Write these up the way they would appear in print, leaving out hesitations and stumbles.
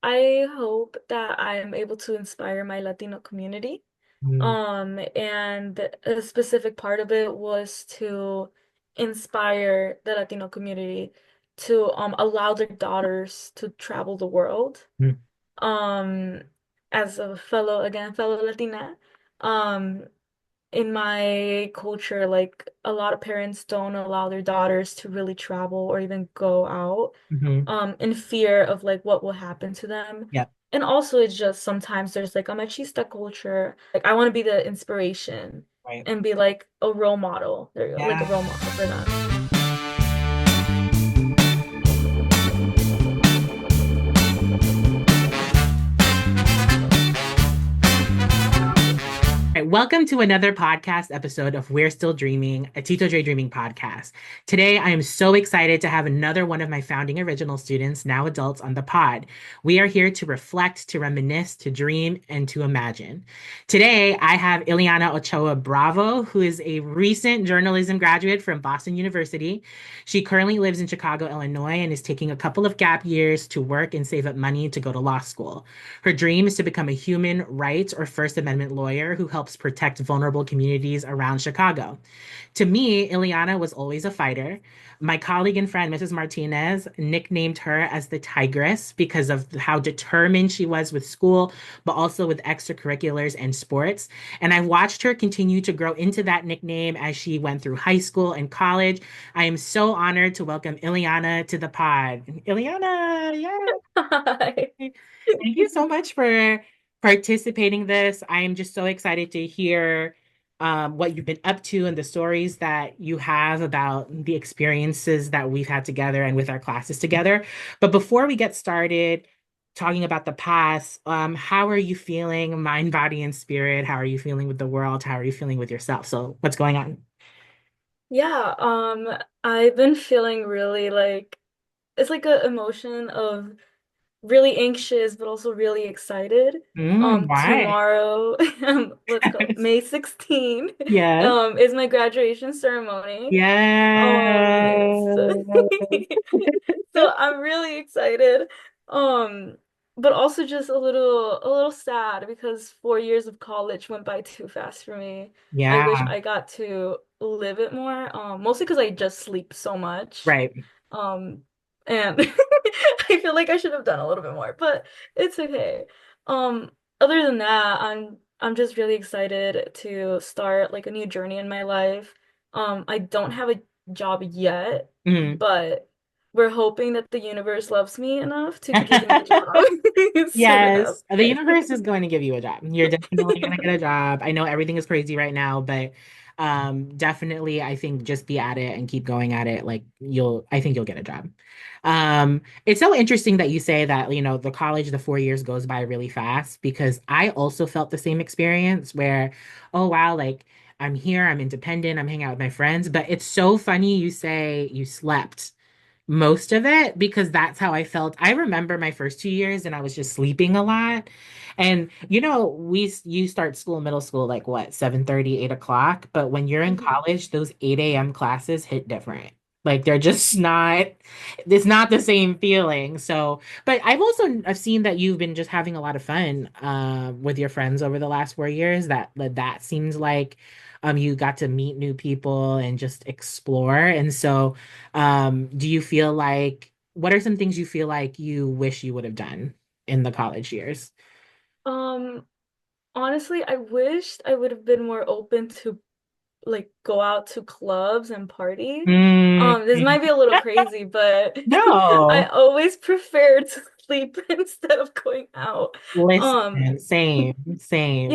I hope that I'm able to inspire my Latino community. Mm, And a specific part of it was to inspire the Latino community to allow their daughters to travel the world. mm, Um, as a fellow Latina, um, in my culture, like a lot of parents don't allow their daughters to really travel or even go out, mhm. in fear of like what will happen to them. Yep. And also it's just sometimes there's like a machista culture. Like I want to be the inspiration Right. and be like a role model. There you go, like a role Yeah. model for them. Right, welcome to another podcast episode of We're Still Dreaming, a Tito Dre Dreaming podcast. Today, I am so excited to have another one of my founding original students, now adults, on the pod. We are here to reflect, to reminisce, to dream, and to imagine. Today, I have Illiana Ochoa Bravo, who is a recent journalism graduate from Boston University. She currently lives in Chicago, Illinois, and is taking a couple of gap years to work and save up money to go to law school. Her dream is to become a human rights or First Amendment lawyer who helps protect vulnerable communities around Chicago. To me, Ileana was always a fighter. My colleague and friend, Mrs. Martinez, nicknamed her as the Tigress because of how determined she was with school, but also with extracurriculars and sports. And I've watched her continue to grow into that nickname as she went through high school and college. I am so honored to welcome Ileana to the pod. Ileana, yeah. Hi. Thank you so much for participating this. I am just so excited to hear what you've been up to and the stories that you have about the experiences that we've had together and with our classes together. But before we get started talking about the past, how are you feeling, mind, body, and spirit? How are you feeling with the world? How are you feeling with yourself? So, what's going on? Yeah, I've been feeling really like it's like a emotion of really anxious but also really excited. Why? Tomorrow, let's go May 16th, Yes. is my graduation ceremony. So, Yes. so I'm really excited. Um, but also just a little sad because 4 years of college went by too fast for me. I wish Yeah. I got to live it more. Mostly because I just sleep so much. Right. Um, and I feel like I should have done a little bit more, but it's okay. Um, Other than that, I'm just really excited to start like a new journey in my life. I don't have a job yet, Mhm. but we're hoping that the universe loves me enough to give me a job soon enough. Yes, the universe is going to give you a job. You're definitely going to get a job. I know everything is crazy right now, but definitely I think just be at it and keep going at it. Like I think you'll get a job. It's so interesting that you say that, the college, the 4 years goes by really fast because I also felt the same experience where, oh wow, like I'm here, I'm independent, I'm hanging out with my friends, but it's so funny you say you slept most of it because that's how I felt. I remember my first 2 years and I was just sleeping a lot. And you start school, middle school, like what, 7:30, 8 o'clock. But when you're in Mhm. college, those 8 a.m. classes hit different. Like they're just not, it's not the same feeling. So, but I've seen that you've been just having a lot of fun with your friends over the last 4 years. That seems like you got to meet new people and just explore. And so do you feel like, what are some things you feel like you wish you would have done in the college years? Um, Honestly, I wished I would have been more open to like go out to clubs and party. Mm, This might be a little crazy, but I no, always prefer to sleep instead of going out. listen, Um, same, same,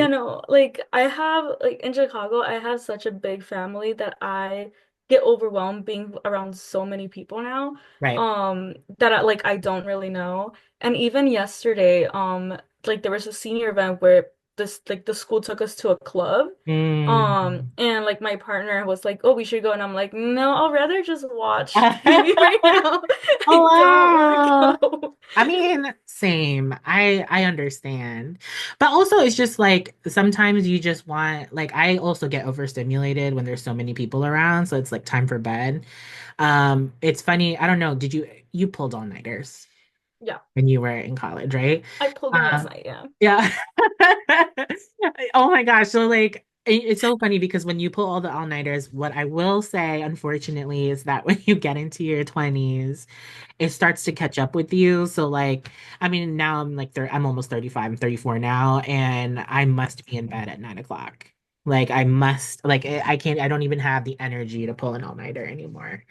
like I have like in Chicago, I have such a big family that I get overwhelmed being around so many people now. right. That I don't really know. And even yesterday, like there was a senior event where this like the school took us to a club. Mm. And like my partner was like, "Oh, we should go," and I'm like, "No, I'll rather just watch TV right now. Oh I don't want wow. to go." I mean, same. I understand. But also it's just like sometimes you just want like I also get overstimulated when there's so many people around, so it's like time for bed. It's funny, I don't know, did you pulled all-nighters? Yeah. when you were in college, right? I pulled one last Um, night, yeah. yeah. Oh my gosh. So like it's so funny because when you pull all the all-nighters, what I will say, unfortunately, is that when you get into your 20s, it starts to catch up with you. So like, I mean, now I'm like I'm almost 35, I'm 34 now, and I must be in bed at 9 o'clock. Like I must, like I can't, I don't even have the energy to pull an all-nighter anymore.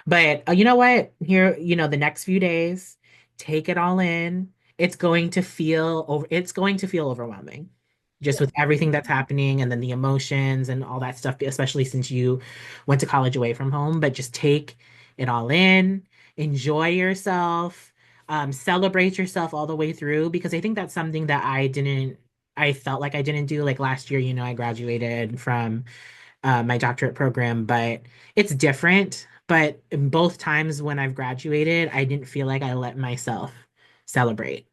But you know what? Here, the next few days, take it all in. It's going to feel overwhelming. Just Yeah. with everything that's happening and then the emotions and all that stuff, especially since you went to college away from home, but just take it all in, enjoy yourself, celebrate yourself all the way through because I think that's something that I felt like I didn't do. Like last year, I graduated from my doctorate program, but it's different. But in both times when I've graduated, I didn't feel like I let myself celebrate.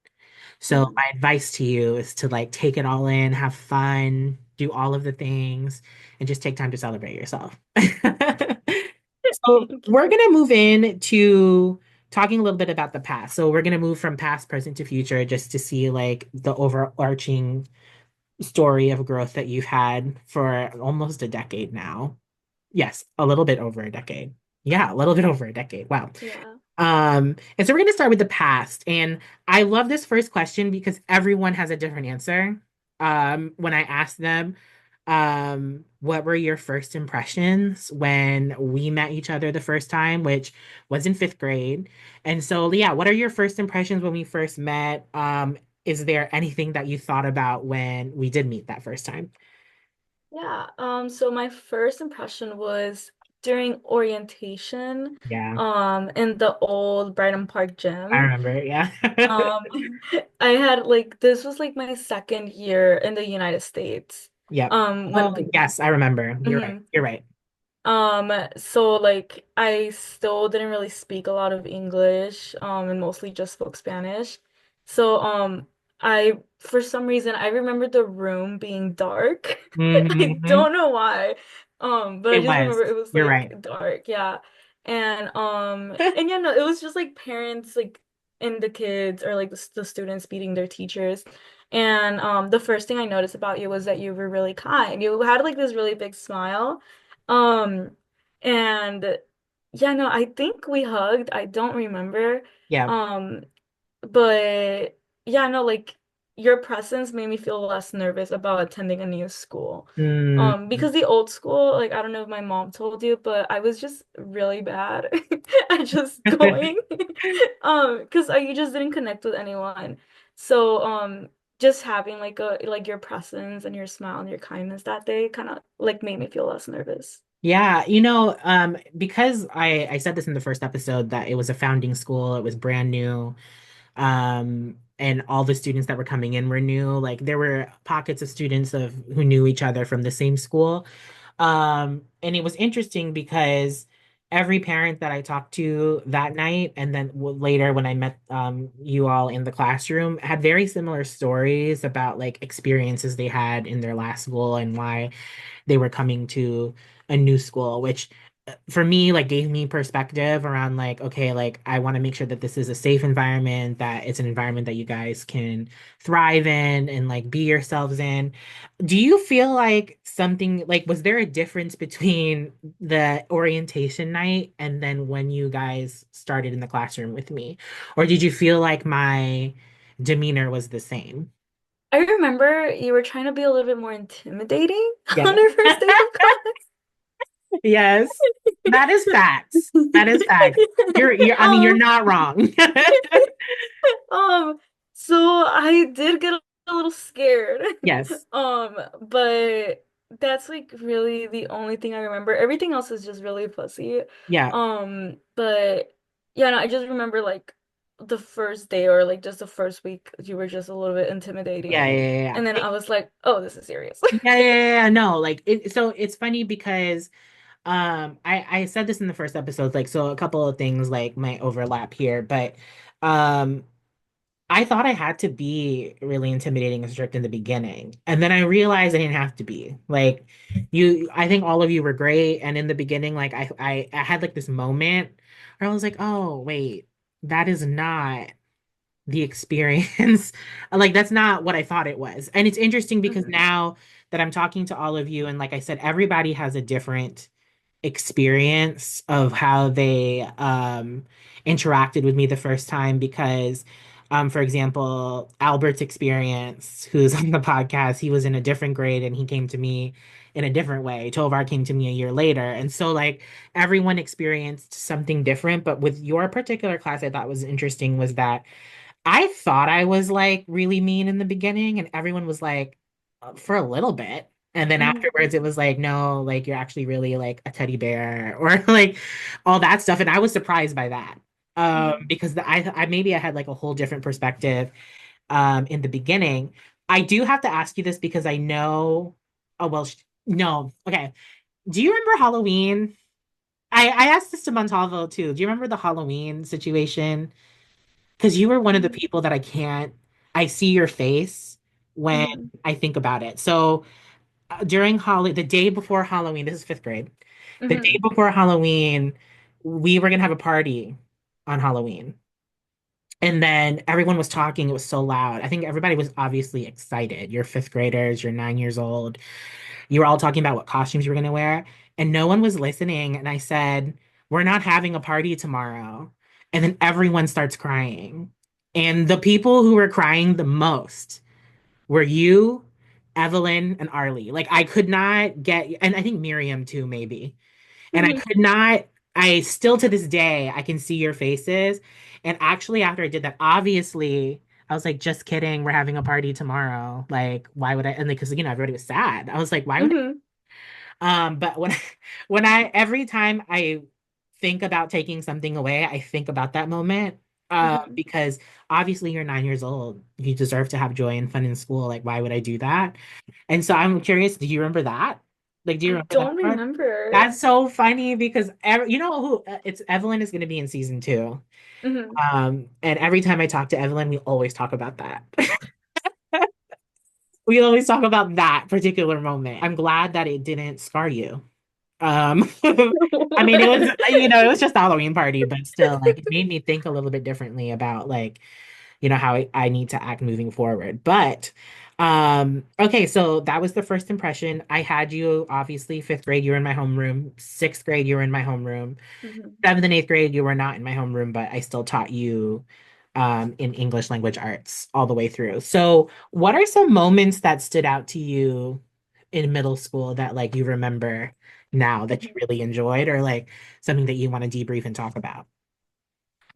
So Mhm. my advice to you is to like take it all in, have fun, do all of the things, and just take time to celebrate yourself. So Thank we're you. gonna move in to talking a little bit about the past. So we're gonna move from past, present to future just to see like the overarching story of growth that you've had for almost a decade now. Yes, a little bit over a decade. Yeah, a little bit over a decade. Wow. Yeah. And so we're going to start with the past. And I love this first question because everyone has a different answer. When I ask them, what were your first impressions when we met each other the first time, which was in fifth grade? And so, yeah, what are your first impressions when we first met? Is there anything that you thought about when we did meet that first time? Yeah. So my first impression was during orientation, Yeah, in the old Brighton Park I gym. remember. Yeah. Um, I had like this was like my second year in the United States. Yep. When Oh, yes, I remember. You're right. mhm. You're right. So like I still didn't really speak a lot of English, and mostly just spoke Spanish. So I for some reason I remember the room being dark. I Hmm. don't know why. But I It just was. remember it was You're like right. dark, yeah. And yeah, no, it was just like parents like and the kids or like the students beating their teachers. And the first thing I noticed about you was that you were really kind. You had like this really big smile. Um, and yeah, no, I think we hugged. I don't remember. Yeah. Um, but yeah, no, like your presence made me feel less nervous about attending a new school. Mm. Because the old school, like I don't know if my mom told you, but I was just really bad at just going. Because I just didn't connect with anyone. So, just having like your presence and your smile and your kindness that day kind of like made me feel less nervous. Yeah, because I said this in the first episode that it was a founding school, it was brand new. And all the students that were coming in were new. Like there were pockets of students of who knew each other from the same school. And it was interesting because every parent that I talked to that night, and then later when I met you all in the classroom, had very similar stories about like experiences they had in their last school and why they were coming to a new school, which for me like gave me perspective around like okay, like I want to make sure that this is a safe environment, that it's an environment that you guys can thrive in and like be yourselves in. Do you feel like something like was there a difference between the orientation night and then when you guys started in the classroom with me, or did you feel like my demeanor was the same? I remember you were trying to be a little bit more intimidating Yeah. on our first day of class. Yes, that is facts. That is facts. I mean, you're Um, not wrong. um, so I did get a little scared. Yes. But that's like really the only thing I remember. Everything else is just really fuzzy. Yeah. But yeah, no, I just remember like the first day or like just the first week, you were just a little bit Yeah. intimidating. Yeah. And then Yeah. I was like, oh, this is serious. Yeah. No, like so it's funny because I said this in the first episode, like so a couple of things like might overlap here, but um I thought I had to be really intimidating and strict in the beginning. And then I realized I didn't have to be. Like I think all of you were great. And in the beginning, like I had like this moment where I was like, oh, wait, that is not. the experience. Like that's not what I thought it was. And it's interesting because Mhm. now that I'm talking to all of you, and like I said, everybody has a different experience of how they interacted with me the first time because for example, Albert's experience, who's on the podcast, he was in a different grade and he came to me in a different way. Tovar came to me a year later. And so like everyone experienced something different. But with your particular class, I thought was interesting was that I thought I was like really mean in the beginning, and everyone was like, for a little bit. And then Mhm. afterwards, it was like, no, like you're actually really like a teddy bear or like all that stuff. And I was surprised by that. Mhm. Because I maybe I had like a whole different perspective in the beginning. I do have to ask you this because I know, oh, well, no. Okay. Do you remember Halloween? I asked this to Montalvo too. Do you remember the Halloween situation? Because you were one of the Mhm. people that I see your face when Mhm. I think about it. So during the day before Halloween, this is fifth grade, the day Mhm. before Halloween, we were gonna have a party on Halloween. And then everyone was talking, it was so loud. I think everybody was obviously excited. You're fifth graders, you're 9 years old. You were all talking about what costumes you were gonna wear, and no one was listening. And I said, we're not having a party tomorrow. And then everyone starts crying. And the people who were crying the most were you, Evelyn, and Arlie. Like I could not get, and I think Miriam too, maybe. And I Mhm. could not, I still to this day, I can see your faces. And actually, after I did that, obviously, I was like, just kidding, we're having a party tomorrow. Like, why would I? And because, everybody was sad. I was like, why would Mhm. but when I every time I think about taking something away, I think about that moment. Mhm. Because obviously you're 9 years old. You deserve to have joy and fun in school. Like, why would I do that? And so I'm curious, do you remember that? Like, do you I remember that don't part? remember. That's so funny because you know who it's Evelyn is going to be in season two. Mhm. And every time I talk to Evelyn, we always talk about that. We always talk about that particular moment. I'm glad that it didn't scar you. I mean, it was, it was just a Halloween party, but still, like, it made me think a little bit differently about, like, how I need to act moving forward. But, okay, so that was the first impression. I had you, obviously, fifth grade, you were in my homeroom. Sixth grade, you were in my homeroom. Mhm. Seventh and eighth grade, you were not in my homeroom, but I still taught you in English language arts all the way through. So, what are some moments that stood out to you in middle school that like you remember now that you Mhm. really enjoyed, or like something that you want to debrief and talk about?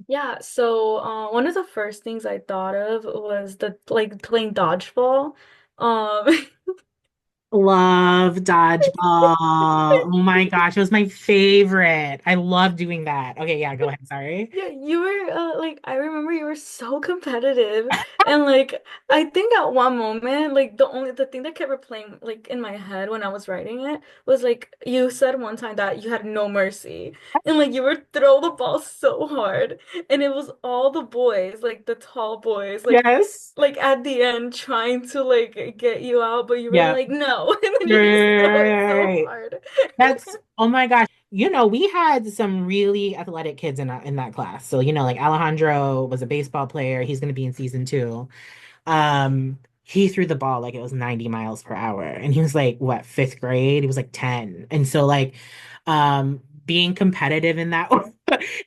Yeah, so one of the first things I thought of was the like playing dodgeball. Um Love dodgeball. Oh my gosh, it was my favorite. I love doing that. Okay, yeah, go ahead. Sorry. Yeah, you were like I remember you were so competitive and like I think at one moment like the thing that kept replaying like in my head when I was writing it was like you said one time that you had no mercy and like you would throw the ball so hard and it was all the boys like the tall boys Yes. like at the end trying to like get you out but you were Yeah. like no and then you just throw it so Right. hard. That's oh my gosh. We had some really athletic kids in that class. So, like Alejandro was a baseball player. He's going to be in season two. He threw the ball like it was 90 miles per hour. And he was like, what, fifth grade? He was like 10. And so like being competitive in that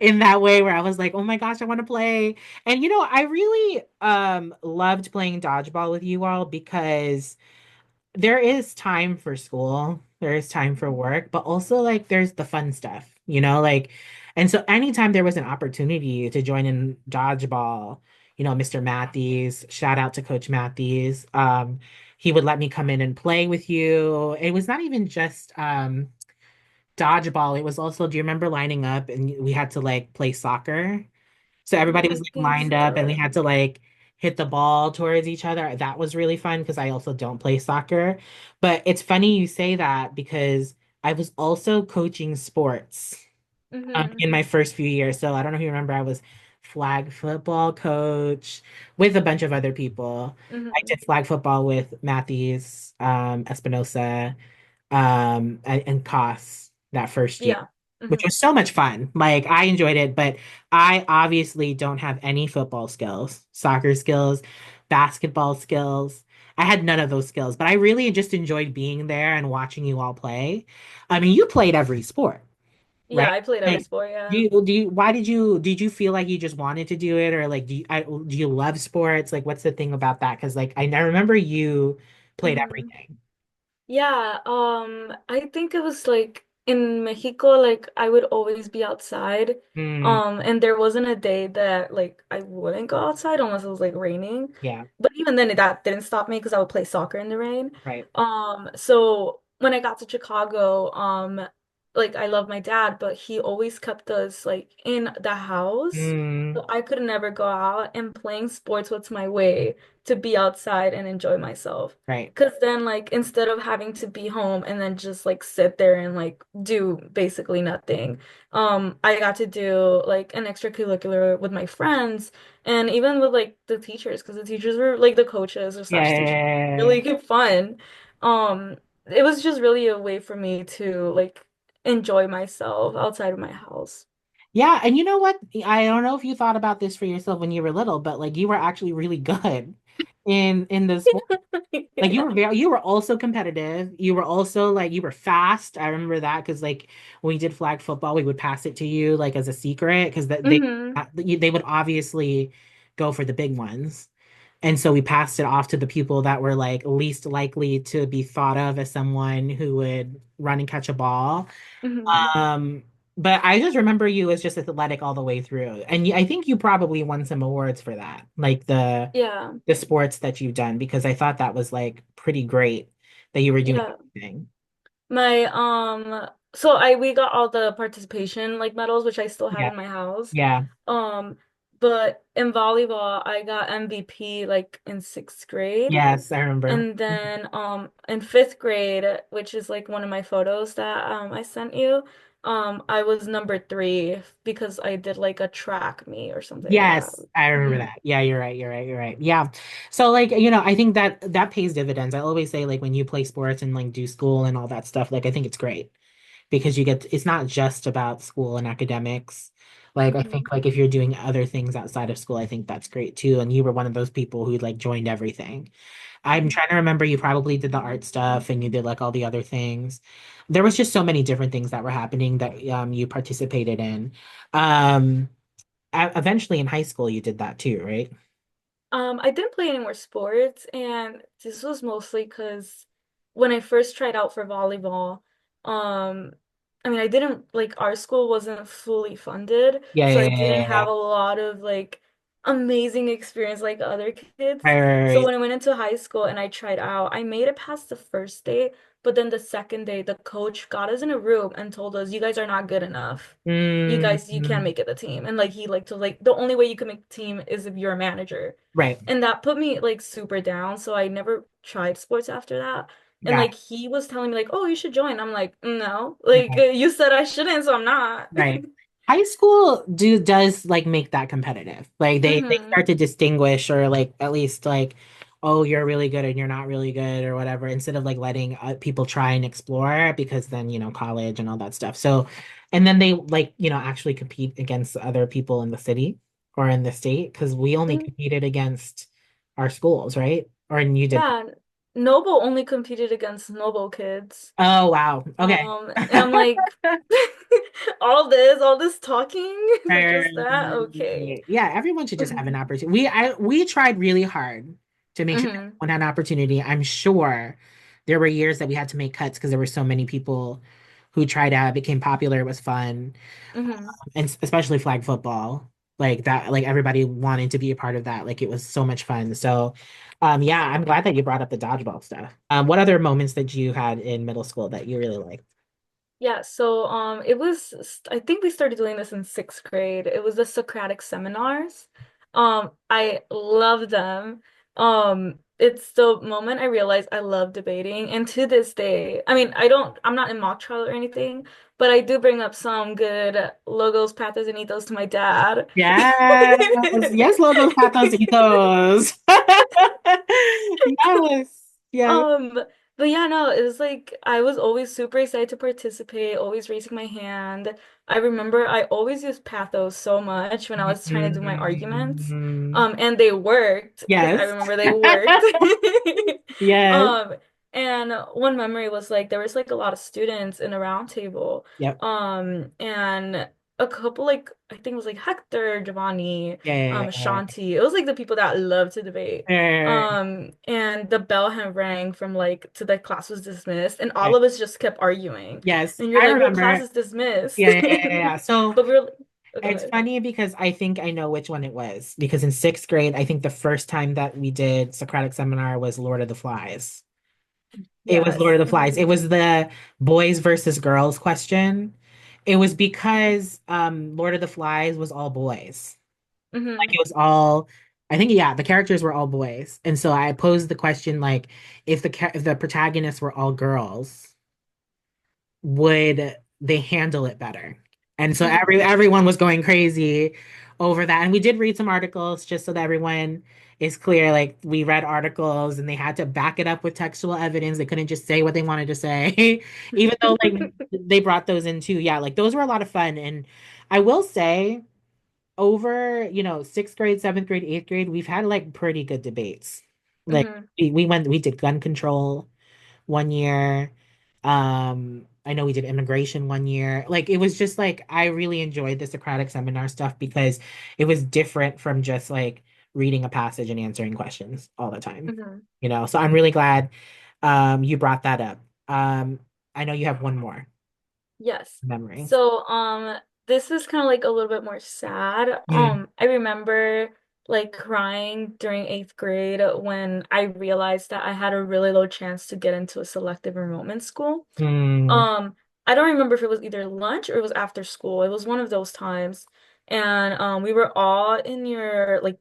in that way where I was like, oh my gosh, I want to play. And I really loved playing dodgeball with you all because there is time for school, there is time for work, but also like there's the fun stuff, like, and so anytime there was an opportunity to join in dodgeball, Mr. Matthews, shout out to Coach Matthews, he would let me come in and play with you. It was not even just dodgeball, it was also, do you remember lining up and we had to like play soccer? So everybody was I like think lined up and we so. had to like hit the ball towards each other. That was really fun because I also don't play soccer. But it's funny you say that because I was also coaching sports Hmm. in my first few years. So I don't know if you remember, I was flag football coach with a bunch of other people. I Hmm. did flag football with Matthews, Espinosa, and Koss that first year. Yeah. which hmm was so much fun. Like I enjoyed it, but I obviously don't have any football skills, soccer skills, basketball skills. I had none of those skills, but I really just enjoyed being there and watching you all play. I mean, you played every sport, Yeah, right? I played every Like, sport, yeah. why did you feel like you just wanted to do it, or like, do you love sports? Like, what's the thing about that? Because like, I remember you played hmm everything. Yeah, I think it was like in Mexico, like I would always be outside. Mm, And there wasn't a day that like I wouldn't go outside unless it was like raining. yeah, But even then that didn't stop me because I would play soccer in the rain. right. So when I got to Chicago, like I love my dad, but he always kept us like in the house. Mm, So I could never go out, and playing sports was my way to be outside and enjoy myself. right. Because then, like, instead of having to be home and then just like sit there and like do basically nothing, I got to do like an extracurricular with my friends and even with like the teachers, because the teachers were like the coaches or Yeah, slash yeah, teachers, yeah, really good fun. Um, it was just really a way for me to like enjoy myself outside of my house. yeah. And you know what? I don't know if you thought about this for yourself when you were little, but like you were actually really good in the sport. Like Yeah. you were also competitive. You were also like you were fast. I remember that because like when we did flag football, we would pass it to you like as a secret because hmm they would obviously go for the big ones. And so we passed it off to the people that were like least likely to be thought of as someone who would run and catch a ball. hmm Um, but I just remember you as just athletic all the way through. And I think you probably won some awards for that, like Yeah. the sports that you've done, because I thought that was like pretty great that you were doing Yeah. everything. My so I we got all the participation like medals, which I still have Yeah. in my house. Yeah. Um, but in volleyball I got MVP like in sixth grade. Yes, I remember. And then in fifth grade, which is like one of my photos that I sent you, I was number three because I did like a track meet or something like that. Yes, I remember hmm that. Yeah, you're right. You're right. You're right. Yeah. So like, you know, I think that that pays dividends. I always say like when you play sports and like do school and all that stuff, like I think it's great because you get it's not just about school and academics. Like I hmm think like if you're doing other things outside of school, I think that's great too. And you were one of those people who like joined everything. I'm hmm trying to remember you probably did the art stuff and you did like all the other things. There was just so many different things that were happening that you participated in. Um eventually in high school you did that too, right? I didn't play any more sports, and this was mostly because when I first tried out for volleyball, um, I mean, I didn't like our school wasn't fully funded, Yeah, so yeah, I yeah, didn't yeah, yeah. have a lot of like amazing experience like other kids. Right, right, So right. when I went into high school and I tried out, I made it past the first day, but then the second day, the coach got us in a room and told us, "You guys are not good enough. You guys, you can't Mm, make it the team." And like he like to like the only way you can make the team is if you're a manager. right. And that put me like super down. So I never tried sports after that. And Got like he was telling me like, "Oh, you should join." I'm like, "No." Like it. you said I shouldn't, so I'm not. Right. High school does like make that competitive. Like they hmm start to distinguish or like at least like, oh, you're really good and you're not really good or whatever, instead of like letting people try and explore because then, you know, college and all that stuff. So, and then they like, you know, actually compete against other people in the city or in the state because we only competed against our schools, right? Or and you did. Yeah, Noble only competed against Noble kids. Oh, wow. Okay. And I'm like, all this talking for just that? Okay. Yeah, everyone should just have an opportunity. We tried really hard to make sure that hmm everyone had an opportunity. I'm sure there were years that we had to make cuts because there were so many people who tried out, became popular, it was fun, hmm and especially flag football. Like that, like everybody wanted to be a part of that. Like it was so much fun. So, yeah, I'm glad that you brought up the dodgeball stuff. What other moments that you had in middle school that you really liked? Yeah, so it was I think we started doing this in sixth grade. It was the Socratic seminars. I love them. It's the moment I realized I love debating, and to this day, I mean, I'm not in mock trial or anything, but I do bring up some good logos, pathos, and ethos to my dad. Yes, yes, logos, pathos, ethos. Yes, yes. Um, But yeah, no, it was like I was always super excited to participate, always raising my hand. I remember I always used pathos so much when I was trying to do my arguments. Mhm. And they worked because I Yes. remember they worked. Yes. Um, and one memory was like there was like a lot of students in a round table. Yep. And a couple like I think it was like Hector, Giovanni, Yeah, yeah, yeah, Ashanti. It was like the people that love to debate. yeah. And the bell had rang from like to the class was dismissed, and Yeah. all of us just kept arguing. Yes, And you're I like, well, class remember. is dismissed. Yeah, yeah, yeah, yeah, yeah. So But we were like, oh, go it's ahead. funny because I think I know which one it was. Because in sixth grade, I think the first time that we did Socratic seminar was Lord of the Flies. It was Lord Yes. of the Flies. It was the boys versus girls question. It was because Lord of the Flies was all boys. Like Hmm. it was all, I think, yeah, the characters were all boys. And so I posed the question like, if the protagonists were all girls, would they handle it better? And so Hmm. everyone was going crazy over that. And we did read some articles just so that everyone is clear. Like we read articles and they had to back it up with textual evidence. They couldn't just say what they wanted to say, even though like they brought those in too. Yeah, like those were a lot of fun. And I will say, over, sixth grade, seventh grade, eighth grade, we've had like pretty good debates. Like Hmm. we did gun control one year. I know we did immigration one year. Like it was just like I really enjoyed the Socratic seminar stuff because it was different from just like reading a passage and answering questions all the time. Hmm. So I'm really glad you brought that up. I know you have one more Yes. memory. So, this is kind of like a little bit more sad. Mm, I remember like crying during eighth grade when I realized that I had a really low chance to get into a selective enrollment school. mm, Um, I don't remember if it was either lunch or it was after school. It was one of those times. And we were all in your like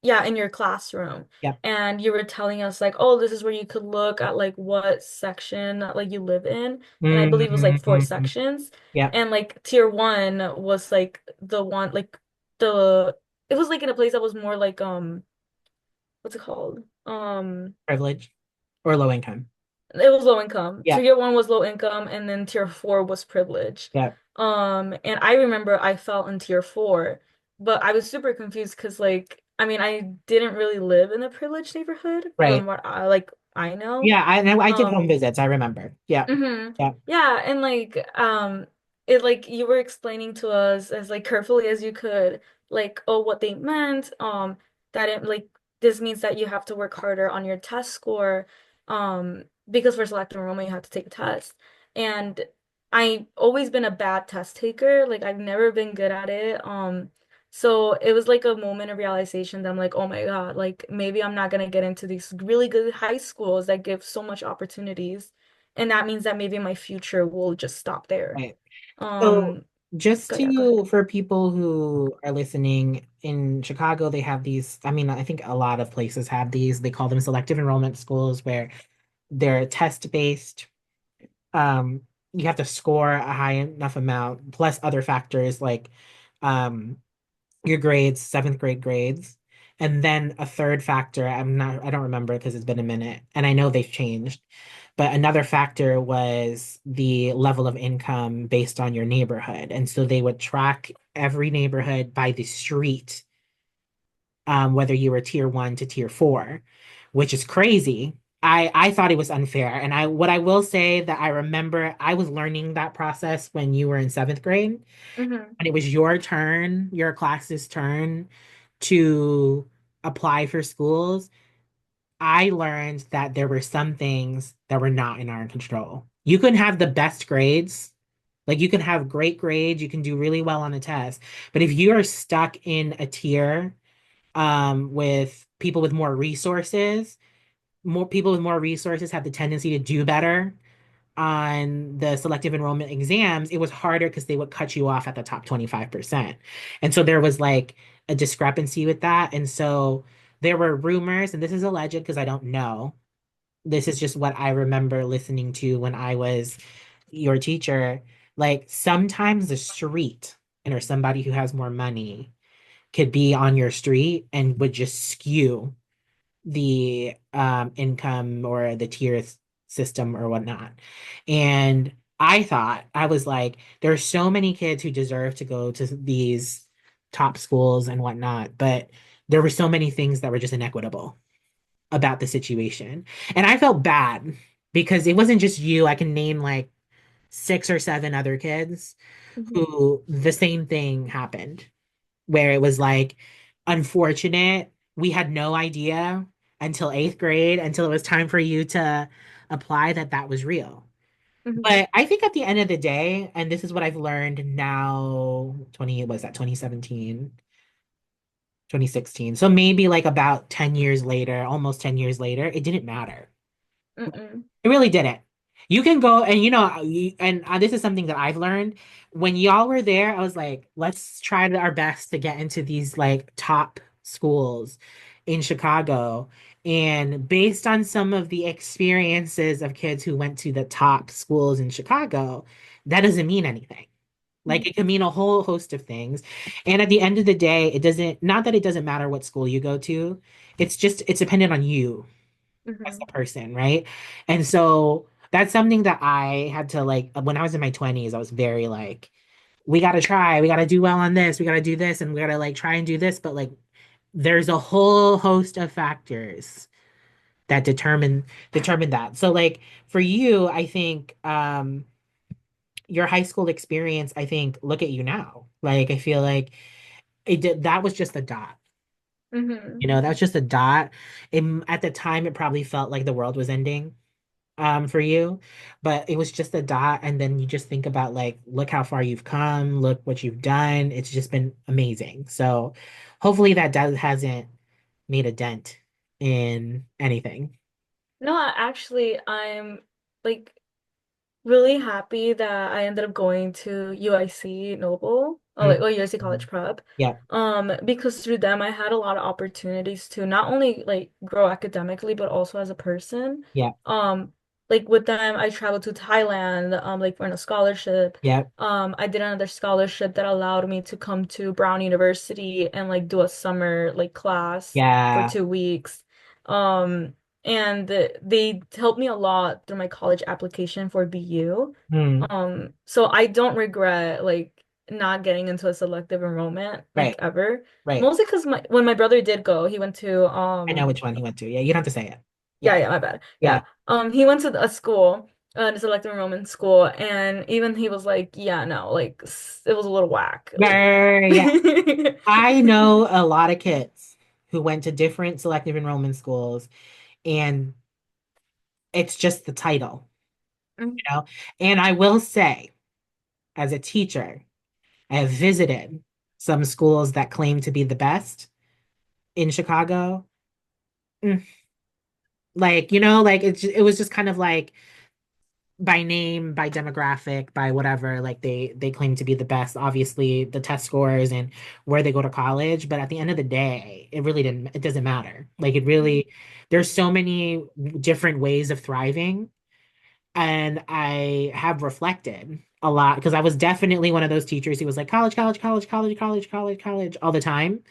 yeah, in your classroom. yep. And you were telling us like, oh, this is where you could look at like what section like you live in. And I believe it was like four Mm, sections. yep. And like tier one was like the one like the it was like in a place that was more like what's it called? Privilege or low income. It was low income. Yep. Tier one was low income, and then tier four was privilege. Yep. And I remember I fell in tier four, but I was super confused because, like, I mean, I didn't really live in a privileged neighborhood from Right. what I know. Yeah, I know I did home Um, visits, I remember. Yeah. Yeah. Yeah, and like it like you were explaining to us as like carefully as you could, like oh what they meant, that it like this means that you have to work harder on your test score, because for selective enrollment you have to take a test. And I've always been a bad test taker, like I've never been good at it. So it was like a moment of realization that I'm like, oh my God, like maybe I'm not gonna get into these really good high schools that give so much opportunities. And that means that maybe my future will just stop there. Right. So Um, just yeah, go ahead. for people who are listening, in Chicago, they have these, I mean, I think a lot of places have these. They call them selective enrollment schools where they're test based. Um, you have to score a high enough amount plus other factors like um your grades, seventh grade grades. And then a third factor, I don't remember because it's been a minute and I know they've changed. But another factor was the level of income based on your neighborhood. And so they would track every neighborhood by the street, whether you were tier one to tier four, which is crazy. I thought it was unfair. And what I will say that I remember, I was learning that process when you were in seventh grade Mm-hmm. when it was your turn, your class's turn to apply for schools, I learned that there were some things that were not in our control. You can have the best grades, like you can have great grades, you can do really well on a test, but if you are stuck in a tier with people with more people with more resources have the tendency to do better on the selective enrollment exams, it was harder because they would cut you off at the top 25%. And so there was like a discrepancy with that. And so there were rumors, and this is alleged because I don't know. This is just what I remember listening to when I was your teacher. Like sometimes the street or somebody who has more money could be on your street and would just skew the income or the tiers system or whatnot. And I thought, I was like, there's so many kids who deserve to go to these top schools and whatnot, but there were so many things that were just inequitable about the situation. And I felt bad because it wasn't just you. I can name like six or seven other kids Mhm. who the same thing happened, where it was like unfortunate. We had no idea until eighth grade, until it was time for you to apply, that that was real. Mhm. But I think at the end of the day, and this is what I've learned now, 20, was that 2017, 2016. So maybe like about 10 years later, almost 10 years later, it didn't matter. Mm-mm. It really didn't. You can go and and this is something that I've learned. When y'all were there, I was like, let's try our best to get into these like top schools in Chicago. And based on some of the experiences of kids who went to the top schools in Chicago, that doesn't mean anything. Like Mhm. it can mean a whole host of things. And at the end of the day, it doesn't, not that it doesn't matter what school you go to, it's dependent on you as the Mhm. person, right? And so that's something that I had to like when I was in my 20s, I was very like, we gotta try, we gotta do well on this, we gotta do this, and we gotta like try and do this. But like there's a whole host of factors that determine that. So like for you, I think your high school experience, I think, look at you now. Like I feel like it did that was just a dot. Mhm. That was just a dot. At the time, it probably felt like the world was ending for you, but it was just a dot. And then you just think about like, look how far you've come, look what you've done. It's just been amazing. So hopefully that does hasn't made a dent in anything. No, actually, I'm like really happy that I ended up going to UIC Noble, Mhm. or UIC College Prep. Yeah, Because through them I had a lot of opportunities to not only like grow academically but also as a person. yeah, Um, like with them I traveled to Thailand, like for a scholarship. yeah, I did another scholarship that allowed me to come to Brown University and like do a summer like class for yeah. 2 weeks. Um, and they helped me a lot through my college application for BU. Hmm. So I don't regret like not getting into a selective enrollment like Right, ever. right. Mostly because when my brother did go, he went to I know which one he went to. Yeah, you don't have to say it. yeah, Yeah, yeah, my bad. yeah. Yeah. He went to a school, a selective enrollment school, and even he was like, yeah, no, like it was a little whack. Like Yeah. I know a lot of kids who went to different selective enrollment schools, and it's just the title, Mhm. you know? And I will say, as a teacher, I have visited some schools that claim to be the best in Chicago. Mm, Like, like it was just kind of like by name, by demographic, by whatever, like they claim to be the best. Obviously, the test scores and where they go to college, but at the end of the day, it doesn't matter. Like it really, there's so many different ways of thriving. And I have reflected a lot because I was definitely one of those teachers who was like college, college, college, college, college, college, college all the time.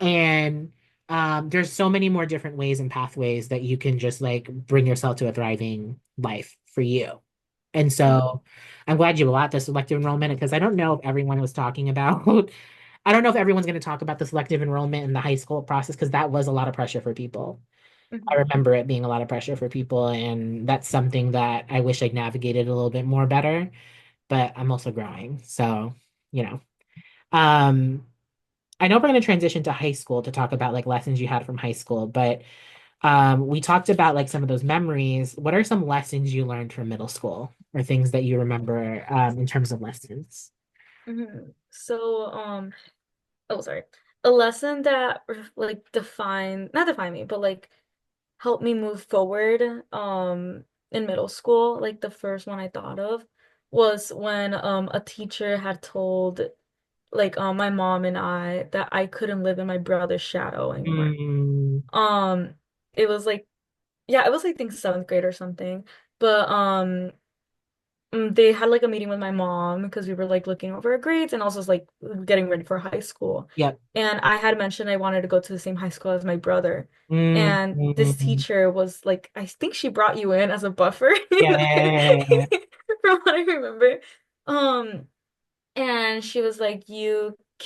And there's so many more different ways and pathways that you can just like bring yourself to a thriving life for you. And Mhm. so I'm glad you brought the selective enrollment because I don't know if everyone was talking about, I don't know if everyone's going to talk about the selective enrollment in the high school process because that was a lot of pressure for people. I Mhm. remember it being a lot of pressure for people, and that's something that I wish I'd navigated a little bit more better, but I'm also growing. So, you know. Um, I know we're going to transition to high school to talk about like lessons you had from high school, but we talked about like some of those memories. What are some lessons you learned from middle school or things that you remember in terms of lessons? So, oh, sorry. A lesson that like not define me, but like helped me move forward in middle school. Like the first one I thought of was when a teacher had told like my mom and I that I couldn't live in my brother's shadow anymore. Mm, Um it was like yeah, it was like I think seventh grade or something. But they had like a meeting with my mom because we were like looking over our grades and also like getting ready for high school. Yep. And I had mentioned I wanted to go to the same high school as my brother. And this Mm-hmm. teacher was like, I think she brought you in as a buffer, Yeah, yeah, yeah, yeah, yeah. from what I remember. Um, and she was like,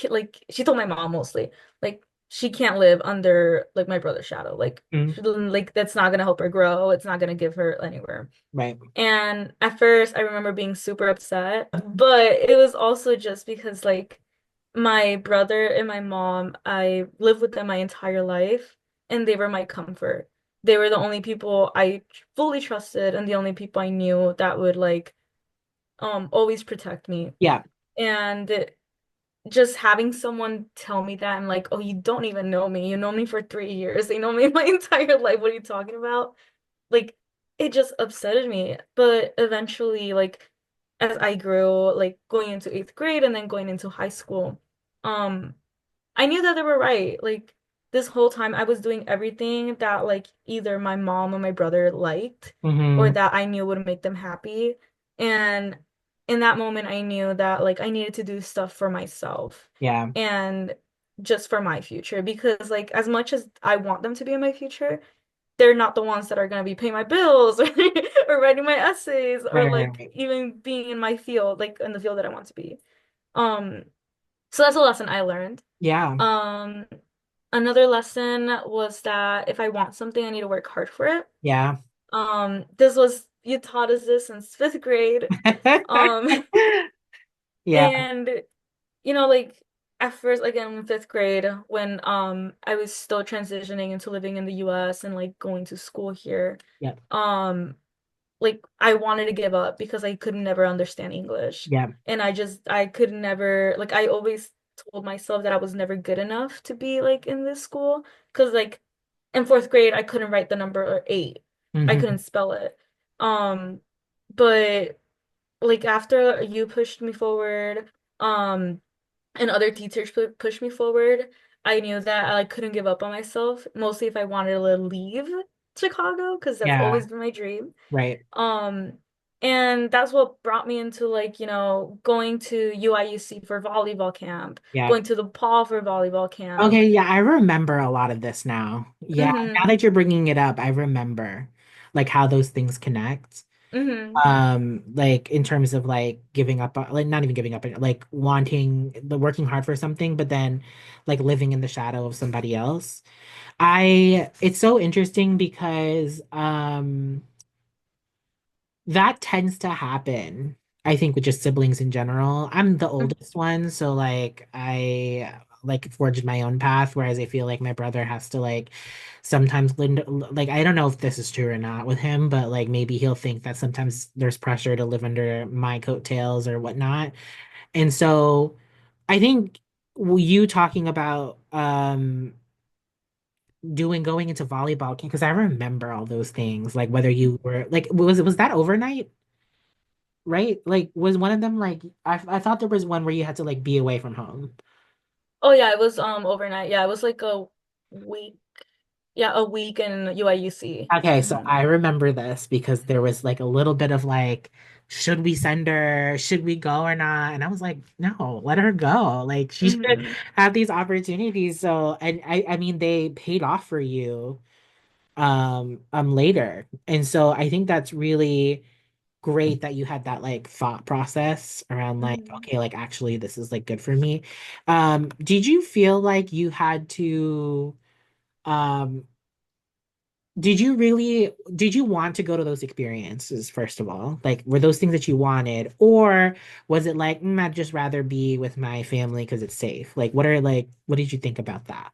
like she told my mom mostly, like she can't live under like my brother's shadow. Like Mm, like that's not gonna help her grow. It's not gonna give her anywhere. right. And at first, I remember being super upset, but it was also just because, like, my brother and my mom, I lived with them my entire life, and they were my comfort. They were the only people I fully trusted, and the only people I knew that would, like, always protect me. Yeah. And just having someone tell me that, and like, oh, you don't even know me. You know me for 3 years. They know me my entire life. What are you talking about? Like it just upsetted me. But eventually, like as I grew, like going into eighth grade and then going into high school, um, I knew that they were right. Like this whole time I was doing everything that like either my mom or my brother liked or Mm-hmm. that I knew would make them happy. And in that moment I knew that like I needed to do stuff for myself Yeah. and just for my future because like as much as I want them to be in my future, they're not the ones that are going to be paying my bills or writing my essays or Right, right, like right. even being in my field, like in the field that I want to be. Um, so that's a lesson I learned. Yeah. Um, Another lesson was that if I want something, I need to work hard for it. Yeah. This was you taught us this since fifth grade. Um, Yeah. and like at first, again, in fifth grade, when I was still transitioning into living in the US and like going to school here, Yeah. um, like I wanted to give up because I could never understand English. Yeah. And I could never like I always told myself that I was never good enough to be like in this school. Because like in fourth grade I couldn't write the number 8. I Mm-hmm. couldn't spell it. Um, but like after you pushed me forward, and other teachers pushed me forward, I knew that I like, couldn't give up on myself, mostly if I wanted to leave Chicago, because that's Yeah. always been my dream. Right. Um, and that's what brought me into like, going to UIUC for volleyball camp, Yeah. going to the Paul for volleyball camp. Okay, yeah, I remember a lot of this now. Yeah, now Mm-hmm. that you're bringing it up, I remember like how those things connect. Mm-hmm. Like in terms of like giving up, like not even giving up, like wanting the working hard for something, but then like living in the shadow of somebody else. It's so interesting because that tends to happen, I think, with just siblings in general. I'm the oldest one, so like I like forged my own path, whereas I feel like my brother has to like sometimes like I don't know if this is true or not with him, but like maybe he'll think that sometimes there's pressure to live under my coattails or whatnot. And so I think you talking about doing going into volleyball because I remember all those things, like whether you were like was that overnight? Right? Like, was one of them like I thought there was one where you had to like be away from home. Oh yeah, it was overnight. Yeah, it was like a week. Yeah, a week in UIUC. Okay, so Mm-hmm. I remember this because there was like a little bit of like, should we send her? Should we go or not? And I was like, no, let her go. Like she should Mm-hmm. have these opportunities. So and I mean they paid off for you later. And so I think that's really great that you had that like thought process around like, Mm-hmm. okay, like actually this is like good for me. Did you feel like you had to um did you want to go to those experiences first of all? Like were those things that you wanted or was it like I'd just rather be with my family because it's safe? Like what did you think about that?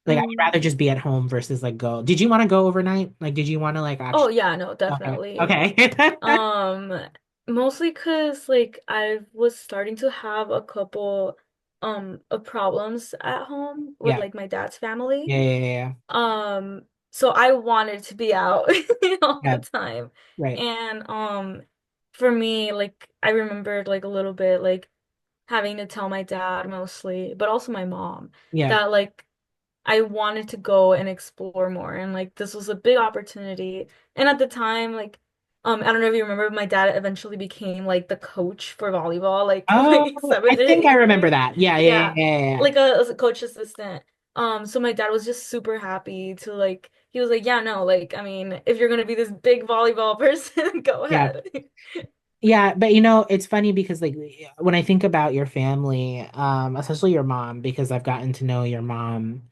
Like I'd rather Mm. just be at home versus like go. Did you want to go overnight? Like did you want to like Oh actually yeah, no, okay. definitely. Okay. Um, Mostly 'cause like I was starting to have a couple of problems at home with Yeah. like my dad's family. Yeah, yeah, yeah. So I wanted to be out all Yeah. the time. Right. And for me, like I remembered like a little bit like having to tell my dad mostly, but also my mom Yeah. that like I wanted to go and explore more and like this was a big opportunity. And at the time, like I don't know if you remember, my dad eventually became like the coach for volleyball, like Oh, like I seventh and think I eighth remember grade. that. Yeah, yeah, yeah, Yeah, yeah, yeah. like as a coach assistant. So my dad was just super happy to like. He was like, yeah, no, like I mean, if you're gonna be this big volleyball person, go Yeah. ahead. Yeah, but it's funny because like when I think about your family, especially your mom, because I've gotten to know your mom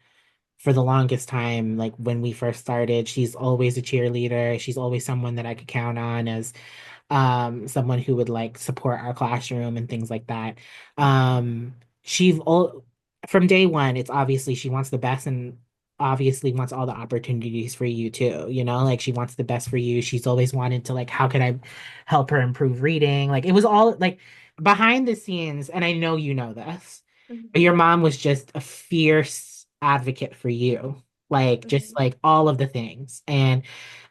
for the longest time, like when we first started, she's always a cheerleader. She's always someone that I could count on as someone who would like support our classroom and things like that. Um, she all from day one, it's obviously she wants the best and obviously wants all the opportunities for you too, like she wants the best for you. She's always wanted to like, how could I help her improve reading? Like it was all like behind the scenes, and I know you know this, but Mhm, your mom was just a fierce advocate for you. Like just mhm. like all of the things. And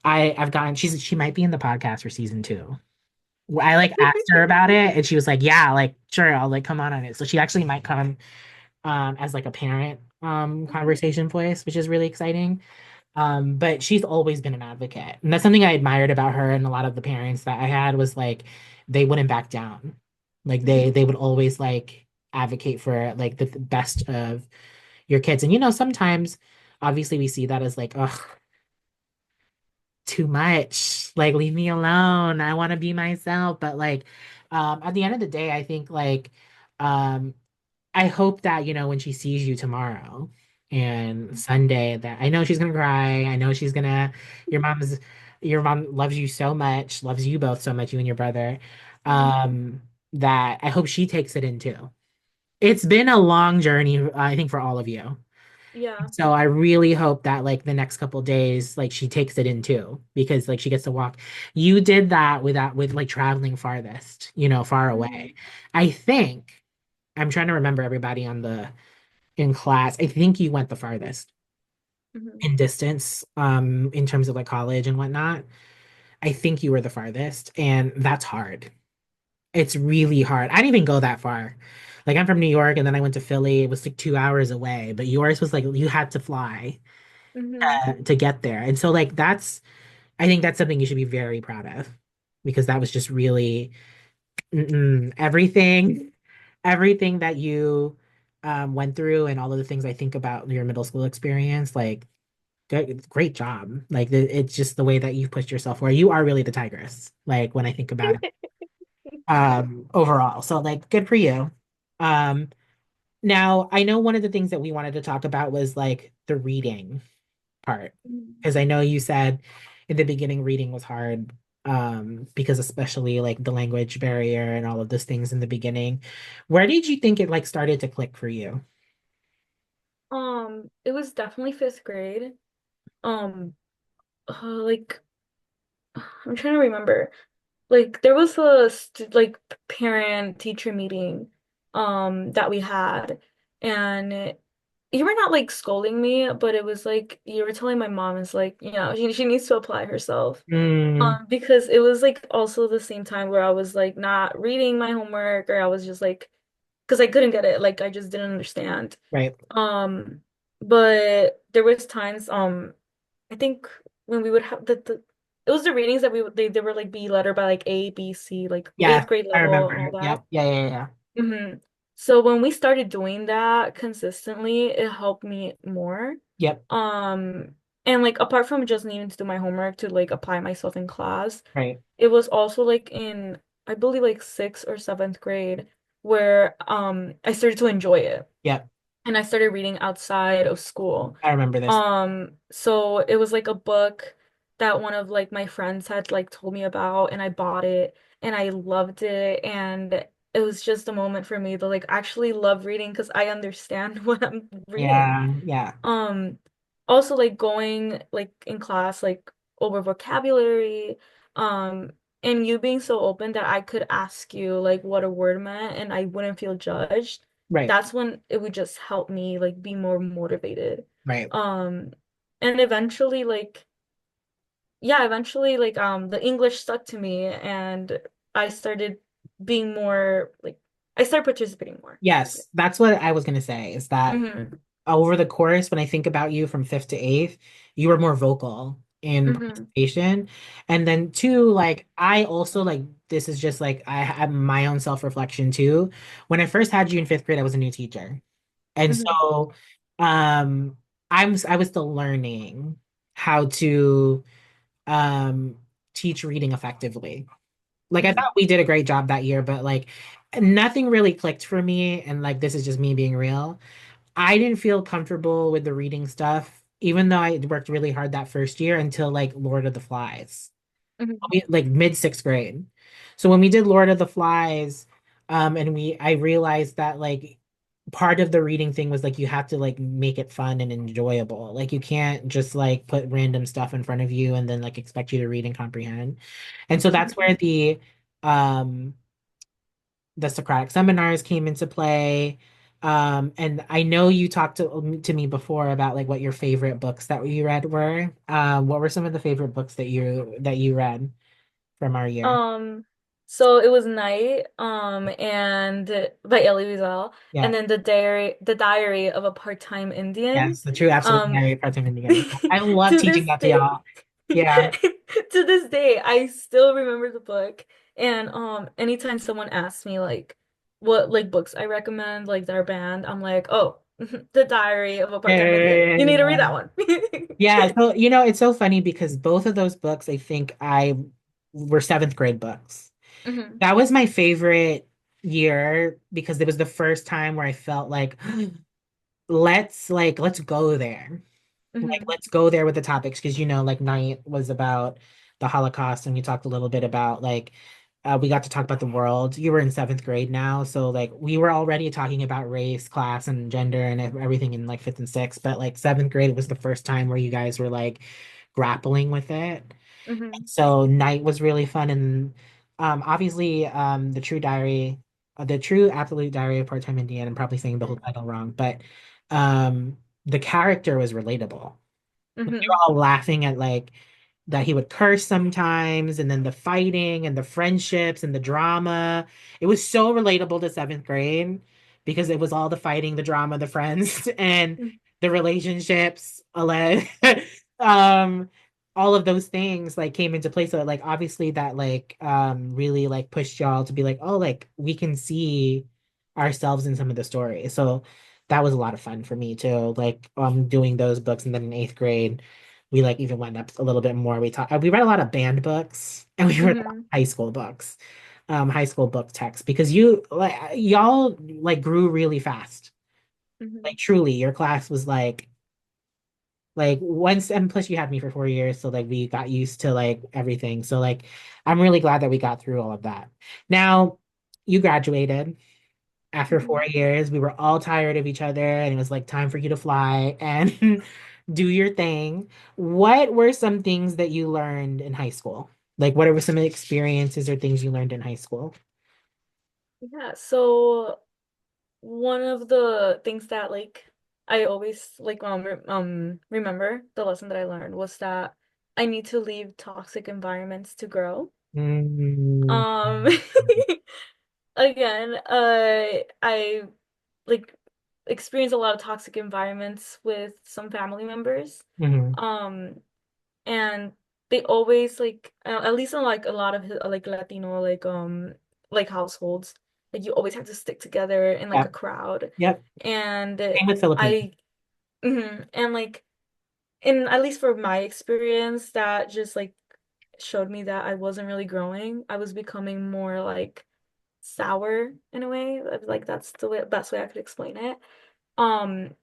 I've gotten she might be in the podcast for season 2. I like asked her about it and she was like, yeah, like sure, I'll like come on it. So she actually might come as like a parent conversation voice, which is really exciting. But she's always been an advocate. And that's something I admired about her and a lot of the parents that I had was like they wouldn't back down. Like Mhm. they would always like advocate for like the best of your kids. And sometimes obviously we see that as like, ugh, too much. Like, leave me alone. I want to be myself. But like, at the end of the day, I think like, um, I hope that, when she sees you tomorrow and Sunday, that I know she's gonna cry. I know your mom loves you so much, loves you both so much, you and your brother. Mhm. Um, that I hope she takes it in too. It's been a long journey, I think, for all of you. Yeah. So I really hope that like the next couple days, like she takes it in too, because like she gets to walk. You did that with like traveling farthest, far away. Mhm. I think I'm trying to remember everybody in class. I think you went the farthest Mhm. in distance, in terms of like college and whatnot. I think you were the farthest, and that's hard. It's really hard. I didn't even go that far. Like I'm from New York and then I went to Philly. It was like 2 hours away, but yours was like you had to fly Mhm. to get there. And so like I think that's something you should be very proud of because that was just really everything that you went through and all of the things I think about your middle school experience, like great job. Like it's just the way that you've pushed yourself where you are really the tigress, like when I think about it overall. So like good for you. Um Now I know one of the things that we wanted to talk about was like the reading part. Mhm. Because I know you said in the beginning reading was hard, because especially like the language barrier and all of those things in the beginning. Where did you think it like started to click for you? It was definitely fifth grade. Um, like I'm trying to remember. Like there was a st like parent teacher meeting that we had, and you were not like scolding me, but it was like you were telling my mom is like, she needs to apply herself. Mm, Because it was like also the same time where I was like not reading my homework, or I was just like because I couldn't get it, like I just didn't understand. right. Um, but there was times I think when we would have it was the readings that they were like B letter by like A, B, C, like Yeah, eighth grade I level and all remember. that. Yep. Yeah, yeah, yeah. hmm So when we started doing that consistently, it helped me more. Yep. Um, and like apart from just needing to do my homework to like apply myself in class, Right. it was also like in I believe like sixth or seventh grade where I started to enjoy it Yep. and I started reading outside of school. I remember this. So it was like a book that one of like my friends had like told me about, and I bought it and I loved it, and it was just a moment for me to like actually love reading because I understand what I'm reading. Yeah, yeah. Um, Also like going like in class like over vocabulary, um, and you being so open that I could ask you like what a word meant and I wouldn't feel judged. Right. That's when it would just help me like be more motivated. Right. Um, and eventually like eventually like the English stuck to me and I started being more like I started participating more. Yes, that's what I was gonna say, is that hmm over the course, when I think about you from fifth to eighth, you were more vocal. in Mm-hmm. participation. And then two, like I also like this is just like I have my own self-reflection too. When I first had you in fifth grade, I was a new teacher. And Mm-hmm. so um I was still learning how to um teach reading effectively. Like I Mm-hmm. thought we did a great job that year, but like nothing really clicked for me. And like this is just me being real. I didn't feel comfortable with the reading stuff, even though I worked really hard that first year until like Lord of the Flies, Mm-hmm. like mid sixth grade. So when we did Lord of the Flies, and I realized that like part of the reading thing was like you have to like make it fun and enjoyable. Like you can't just like put random stuff in front of you and then like expect you to read and comprehend. And so that's Mm-hmm. where um the Socratic seminars came into play. And I know you talked to me before about like what your favorite books that you read were. What were some of the favorite books that you read from our year? Um, so it was Night, and by Elie Wiesel, Yeah. and then the Diary of a Part-Time Indian. Yes, the true absolute Um, Mary Parton Indian. I love to teaching this that to day, y'all. Yeah. to this day, I still remember the book. And anytime someone asks me like what like books I recommend, like that are banned, I'm like, oh, The Diary of a Part-Time Indian. You need to read Yeah. that one. Yeah. So, it's so funny because both of those books, I think I were seventh grade books. Hmm. That was my favorite year because it was the first time where I felt like let's go there. Like Hmm. let's go there with the topics because like night was about the Holocaust and we talked a little bit about like we got to talk about the world. You were in seventh grade now, so like we were already talking about race, class, and gender and everything in like fifth and sixth, but like seventh grade was the first time where you guys were like grappling with it. Hmm. So night was really fun and obviously the true absolute diary of part-time Indian. I'm probably saying the whole title wrong, but the character was relatable. We were Hmm. all laughing at like that he would curse sometimes, and then the fighting and the friendships and the drama. It was so relatable to seventh grade because it was all the fighting, the drama, the friends, and the relationships. Um, all of those things like came into play. So like obviously that like really like pushed y'all to be like, oh, like we can see ourselves in some of the stories. So that was a lot of fun for me too. Like doing those books, and then in eighth grade we like even went up a little bit more. We read a lot of band books and we read a lot of Hmm. high school books, high school book text because you like y'all like grew really fast. Hmm. Like truly, your class was like once and plus you had me for 4 years, so like we got used to like everything. So like I'm really glad that we got through all of that. Now you graduated after Hmm. 4 years. We were all tired of each other, and it was like time for you to fly and do your thing. What were some things that you learned in high school? Like, what were some experiences or things you learned in high school? Yeah, so one of the things that like I always like remember the lesson that I learned was that I need to leave toxic environments to grow. Mm, Um again, I like experienced a lot of toxic environments with some family members. mhm. Um and they always like at least in like a lot of like Latino like households, like you always have to stick together in like a Yep, crowd. yep. And Same with Philippines. I and like in at least for my experience, that just like showed me that I wasn't really growing. I was becoming more like sour in a way. Like that's the best way I could explain it. Um,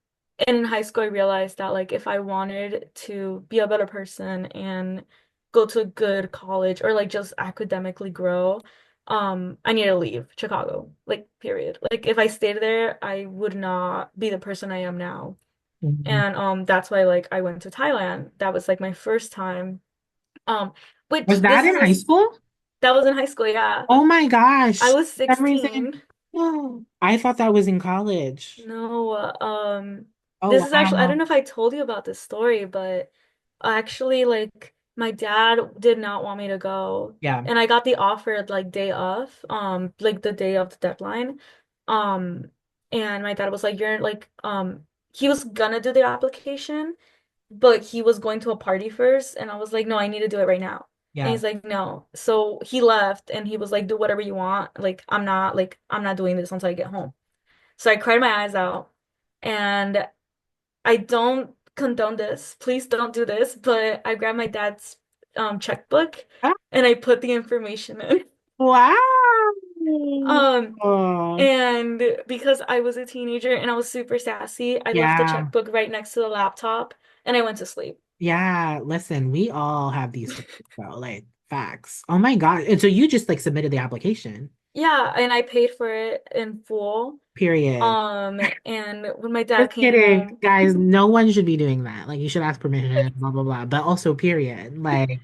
and in high school, I realized that like if I wanted to be a better person and go to a good college or like just academically grow, I need to leave Chicago. Like period. Like if I stayed there, I would not be the person I am now. Mhm. And that's why like I went to Thailand. That was like my first time. Um, which Was that in high school? that was in high school, yeah. Oh my I gosh. was For some reason, 16. no. I thought that was in college. No, Oh this is actually, I don't wow. know if I told you about this story, but actually, like, my dad did not want me to go. Yeah. And I got the offer like day of, like the day of the deadline. Um, and my dad was like, you're like, he was gonna do the application. but he was going to a party first, and I was like, no, I need to do it right now. And Yeah. he's like, no. So he left and he was like, do whatever you want. I'm not doing this until I get home. So I cried my eyes out. And I don't condone this. Please don't do this. But I grabbed my dad's checkbook Ah, and I put the information in. wow. Um, Oh, and because I was a teenager and I was super sassy, I left the yeah. checkbook right next to the laptop and I went to sleep. Yeah. Listen, we all have these stories though, like facts. Oh my God. And so you just like submitted the application, Yeah, and I paid for it in full. period. And when my dad Just came kidding, home, guys. No one should be doing that. Like you should ask permission, blah, blah, blah. But also, period. Like,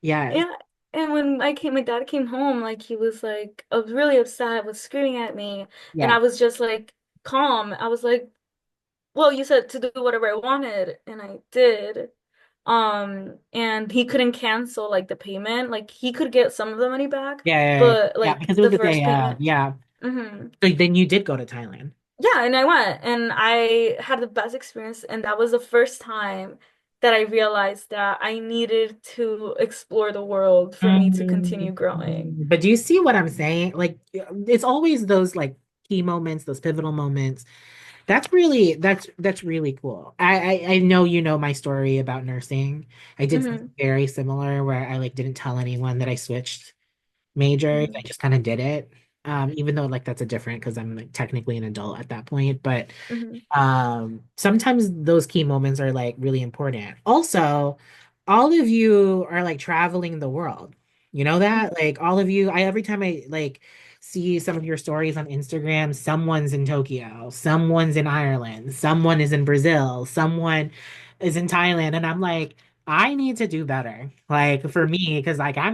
yes. yeah, and when my dad came home, like he was like, I was really upset, was screaming at me, and Yeah. I was just like calm. I was like, well, you said to do whatever I wanted, and I did. And he couldn't cancel like the payment. Like he could get some of the money back, Yeah, yeah, yeah. but Yeah, like because it was the the day first of. payment. Yeah. hmm So then you did go to Thailand. Yeah, and I went and I had the best experience, and that was the first time that I realized that I needed to explore the world for me to continue growing. But do you see what I'm saying? Like, it's always those like key moments, those pivotal moments. That's really cool. I know you know my story about nursing. I did something hmm very similar where I like didn't tell anyone that I switched majors. I hmm just kind of did it. Even though like that's a different because I'm like technically an adult at that point, but hmm sometimes those key moments are like really important. Also, all of you are like traveling the world. You know that? Like all of you, I every time I like see some of your stories on Instagram, someone's in Tokyo, someone's in Ireland, someone is in Brazil, someone is in Thailand, and I'm like, I need to do better. Like for me, because like I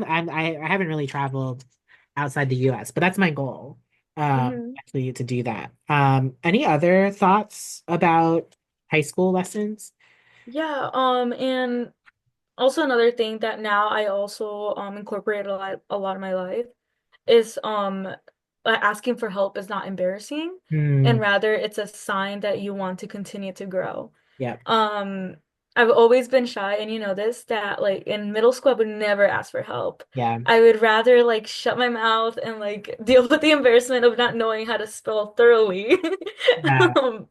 haven't really traveled outside the US, but that's my goal. hmm Actually to do that. Any other thoughts about high school lessons? Yeah, and also another thing that now I also incorporate a lot of my life is asking for help is not embarrassing, and Hmm. rather it's a sign that you want to continue to grow. Yeah. Um, I've always been shy, and you know this, that like in middle school I would never ask for help. Yeah. I would rather like shut my mouth and like deal with the embarrassment of not knowing how to spell thoroughly. Yeah. Um,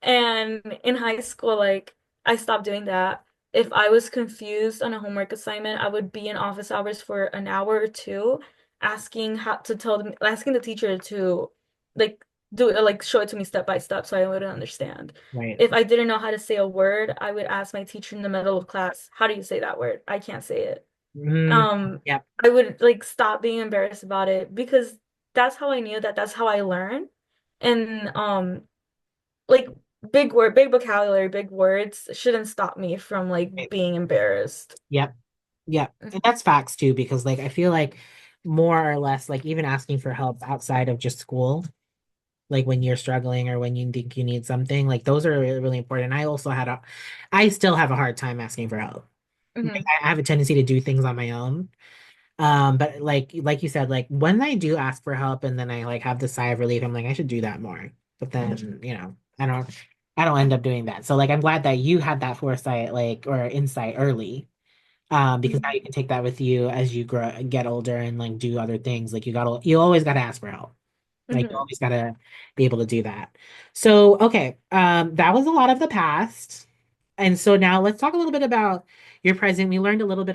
and in high school, like I stopped doing that. If I was confused on a homework assignment, I would be in office hours for an hour or two, asking the teacher to like do it, like show it to me step by step so I would understand. Right. If I didn't know how to say a word, I would ask my teacher in the middle of class, how do you say that word? I can't say it. Mm, Um, yep. I would like stop being embarrassed about it because that's how I knew that that's how I learn. And like big vocabulary, big words shouldn't stop me from like Right. being embarrassed. Yep. Yep. And that's facts too, because like I feel like more or less like even asking for help outside of just school, like when you're struggling or when you think you need something, like those are really, really important. I still have a hard time asking for help. Like hmm I have a tendency to do things on my own. But like you said, like when I do ask for help and then I like have the sigh of relief, I'm like, I should do that more. But then, I don't end up doing that. So like I'm glad that you had that foresight, like or insight early. Because now hmm you can take that with you as you grow, get older and like do other things. Like you always gotta ask for help. Like you hmm always gotta be able to do that. So, okay, that was a lot of the past. And so now let's talk a little bit about your present. We learned a little bit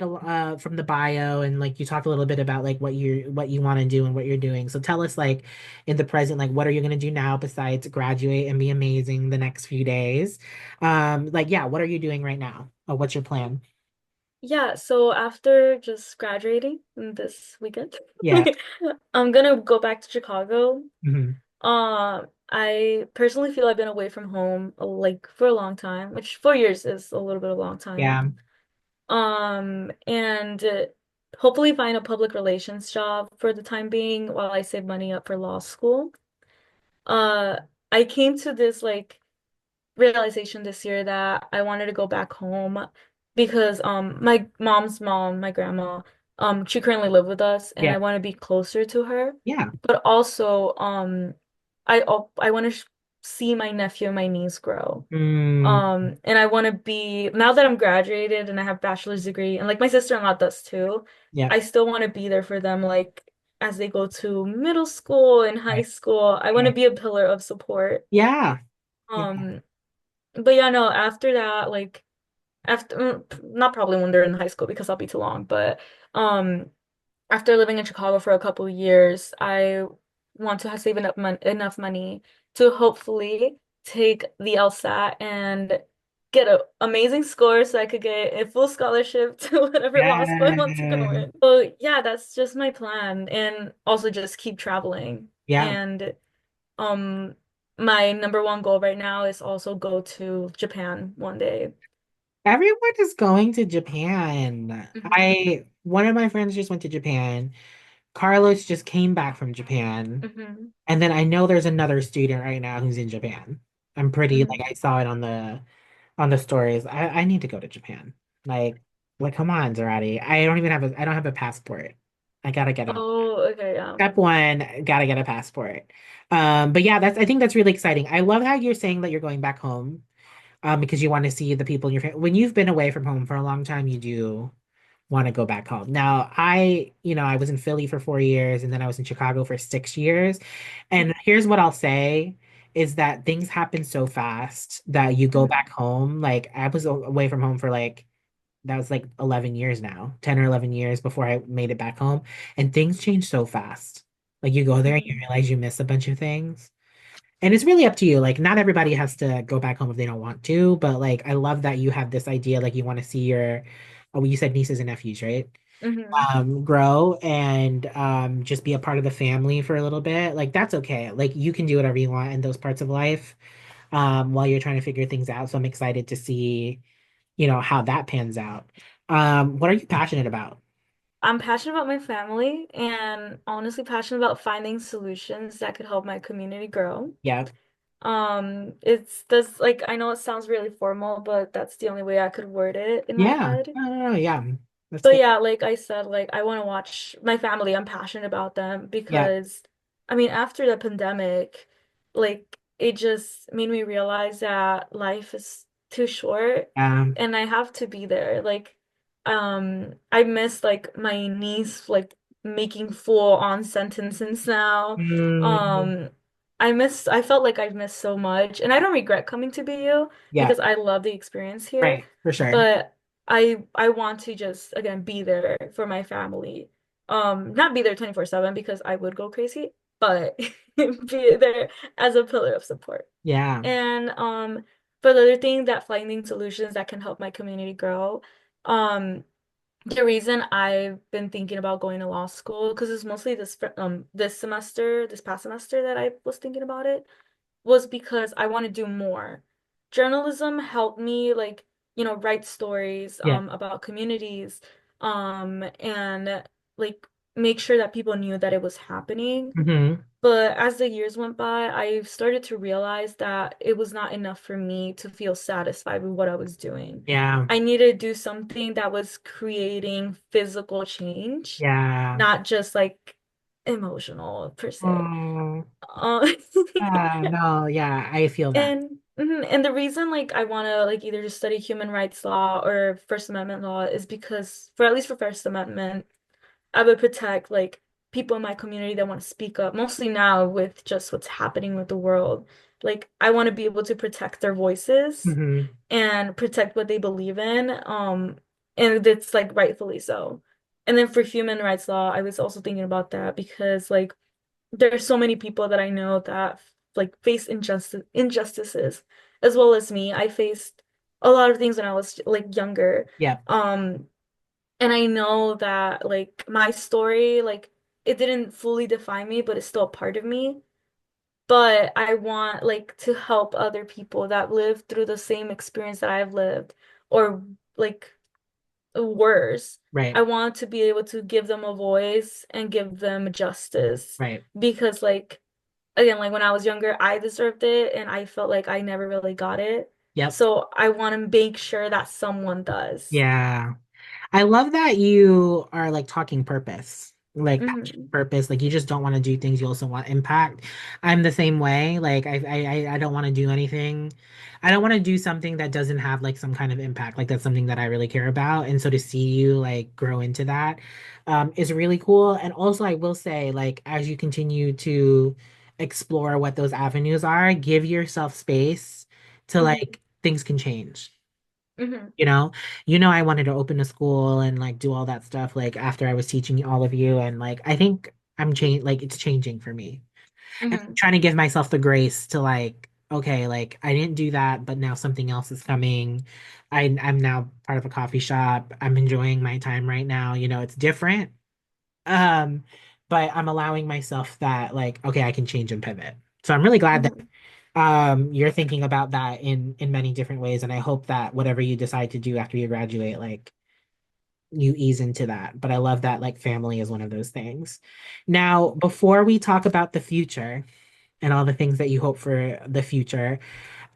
from the bio and like you talked a little bit about like what you want to do and what you're doing. So tell us like in the present, like what are you gonna do now besides graduate and be amazing the next few days? Like yeah, what are you doing right now? What's your plan? Yeah, so after just graduating this weekend, Yeah. I'm gonna go back to Chicago. Hmm. I personally feel I've been away from home like for a long time, which 4 years is a little bit of a long time. Yeah. And hopefully find a public relations job for the time being while I save money up for law school. Uh, I came to this like realization this year that I wanted to go back home because my mom's mom, my grandma, she currently lives with us and Yeah. I want to be closer to her. Yeah. But also I want to see my nephew and my niece grow. Mm, And I want to be, now that I'm graduated and I have bachelor's degree, and like my sister-in-law does too, yeah. I still want to be there for them, like as they go to middle school and high Right. school. I want to Right. be a pillar of support. Yeah. Yeah. Um, but yeah, no, after that, like after not probably when they're in high school because I'll be too long, but um after living in Chicago for a couple of years, I want to save enough money to hopefully take the LSAT and get an amazing score so I could get a full scholarship to whatever law school I want to go Yeah. in. So yeah, that's just my plan. And also just keep traveling. Yeah. And um my number one goal right now is also go to Japan one day. Everyone is going to Japan. Hmm One of my friends just went to Japan. Carlos just came back from Japan. hmm And then I know there's another student right now who's in Japan. I'm pretty like hmm I saw it on the stories. I need to go to Japan. Like come on, Zarati. I don't have a passport. I gotta get on. Oh, okay, yeah. Step one, gotta get a passport. But yeah, I think that's really exciting. I love how you're saying that you're going back home, because you want to see the people in your family. When you've been away from home for a long time, you do want to go back home. Now, I was in Philly for 4 years and then I was in Chicago for 6 years. And here's what I'll say is that things happen so fast that you go Mhm. back home. Like I was away from home for that was like 11 years now, 10 or 11 years before I made it back home. And things change so fast. Like you go there and you Mhm. realize you miss a bunch of things. And it's really up to you. Like, not everybody has to go back home if they don't want to, but like, I love that you have this idea. Like, you want to see oh, you said nieces and nephews, right? Mhm. Grow and just be a part of the family for a little bit. Like, that's okay. Like, you can do whatever you want in those parts of life, while you're trying to figure things out. So I'm excited to see, how that pans out. What are you passionate about? I'm passionate about my family and honestly passionate about finding solutions that could help my community grow. Yeah. It's does like I know it sounds really formal, but that's the only way I could word it in my Yeah. head. No, no, no, yeah. That's But good. yeah, like I said, like I want to watch my family. I'm passionate about them Yeah. because I mean, after the pandemic, like it just made me realize that life is too short Um, and I have to be there. Like, I miss like my niece like making full on sentences now. mm, Um, I felt like I've missed so much and I don't regret coming to BU yeah. because I love the experience here. Right. For sure. But I want to just again be there for my family. Not be there 24/7 because I would go crazy, but be there as a pillar of support. Yeah. And for the other thing that finding solutions that can help my community grow. The reason I've been thinking about going to law school because it's mostly this past semester that I was thinking about it was because I want to do more. Journalism helped me like, write stories Yeah. about communities and like make sure that people knew that it was happening. Hmm. But as the years went by, I started to realize that it was not enough for me to feel satisfied with what I was doing. Yeah. I needed to do something that was creating physical change, Yeah. not just like emotional per se. Oh, Uh, no, yeah, I feel that. and the reason like I want to like either just study human rights law or First Amendment law is because for at least for First Amendment, I would protect like people in my community that want to speak up, mostly now with just what's happening with the world. Like I want to be able to protect their voices Hmm. and protect what they believe in. And it's like rightfully so. And then for human rights law, I was also thinking about that because like there's so many people that I know that like face injustices as well as me. I faced a lot of things when I was like younger. Yeah. Um and I know that like my story like it didn't fully define me, but it's still a part of me. But I want like to help other people that live through the same experience that I've lived or like worse. Right. I want to be able to give them a voice and give them justice Right. because like again, like when I was younger, I deserved it and I felt like I never really got it. Yep. So I want to make sure that someone does. Yeah. I love that you are like talking purpose. like passion, Mhm. purpose. Like you just don't want to do things. You also want impact. I'm the same way. Like I don't want to do anything. I don't want to do something that doesn't have like some kind of impact. Like that's something that I really care about. And so to see you like grow into that is really cool. And also I will say like as you continue to explore what those avenues are, give yourself space to Mhm. like things can change. Mhm. You know, I wanted to open a school and like do all that stuff like after I was teaching all of you and like I think I'm change like it's changing for me. And I'm Mhm. trying to give myself the grace to like okay, like I didn't do that, but now something else is coming. I'm now part of a coffee shop. I'm enjoying my time right now. It's different. Um, but I'm allowing myself that like okay, I can change and pivot. So I'm really glad that Mhm. you're thinking about that in many different ways, and I hope that whatever you decide to do after you graduate like you ease into that. But I love that like family is one of those things. Now before we talk about the future and all the things that you hope for the future,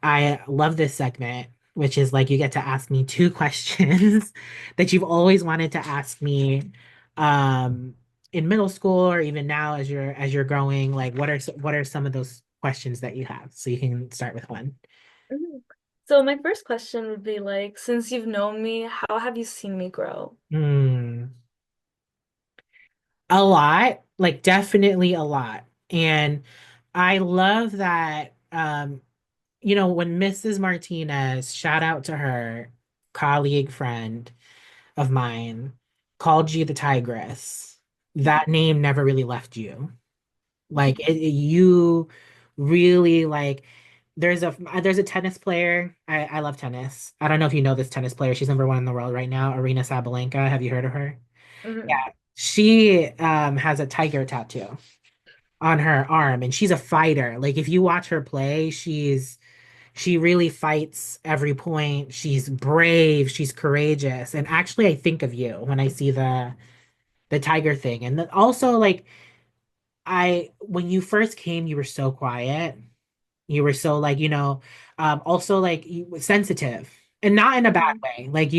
I love this segment, which is like you get to ask me two questions that you've always wanted to ask me um in middle school or even now as you're growing. Like what are some of those questions that you have? So you can start with one. Mhm. So my first question would be like, since you've known me, how have you seen me grow? Hmm. A lot, like definitely a lot. And I love that when Mrs. Martinez, shout out to her, colleague, friend of mine, called you the Tigress, that name never really left you. Like you really like there's a tennis player. I love tennis. I don't know if you know this tennis player. She's number one in the world right now, Arena Sabalenka. Have you heard of her? Mhm. Yeah. She has a tiger tattoo on her arm and she's a fighter. Like if you watch her play, she really fights every point. She's brave, she's courageous. And actually I think of you when I see the tiger thing. And then also like I when you first came, you were so quiet. You were so like, also like you were sensitive and not in a bad Mhm. way. Like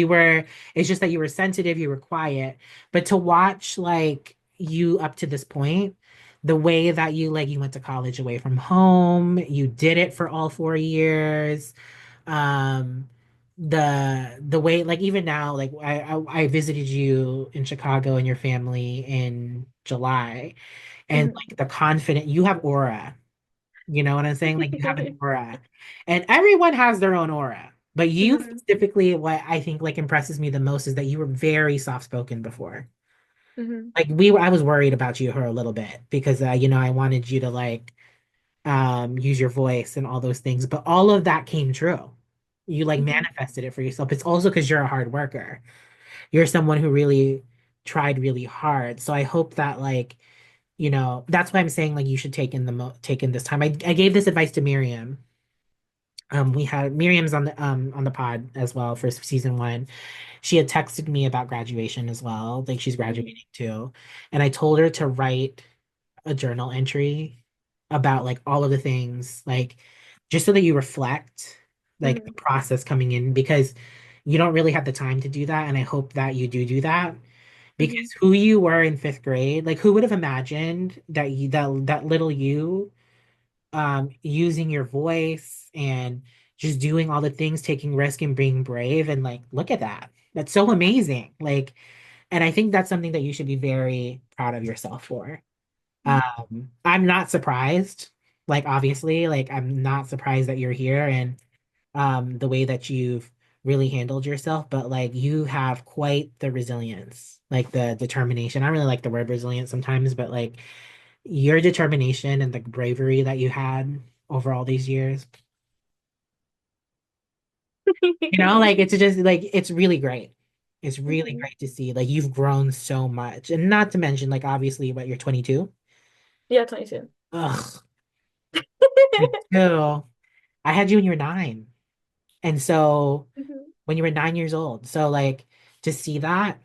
it's just that you were sensitive, you were quiet. But to watch like you up to this point, the way that you went to college away from home, you did it for all 4 years. Um, the way like even now, like I visited you in Chicago and your family in July, and Mhm. like the confident you have aura. You know what I'm saying? Like you have an aura. And everyone has their own aura. But you Mhm. specifically, what I think like impresses me the most is that you were very soft-spoken before. Mhm. Like I was worried about you for a little bit because I wanted you to like use your voice and all those things, but all of that came true. You like Mhm. manifested it for yourself. It's also because you're a hard worker. You're someone who really tried really hard. So I hope that like that's why I'm saying like you should take in this time. I gave this advice to Miriam. We had Miriam's on the pod as well for season one. She had texted me about graduation as well, like she's Mhm. graduating too, and I told her to write a journal entry about like all of the things, like just so that you reflect like the Mhm. process coming in because you don't really have the time to do that, and I hope that you do that Mhm. because who you were in fifth grade, like who would have imagined that that little you using your voice and just doing all the things, taking risk and being brave and like look at that. That's so amazing. Like, and I think that's something that you should be very proud of yourself for. Mhm. I'm not surprised. Like obviously, like I'm not surprised that you're here and the way that you've really handled yourself, but like you have quite the resilience, like the determination. I really like the word resilient sometimes, but like your determination and the bravery that you had over all these years, like it's just like it's really great. It's really Mhm. great to see like you've grown so much. And not to mention like obviously what you're 22. Yeah, 22. Ugh, 22. I had you when you were 9. And so Mhm. when you were 9 years old. So like to see that,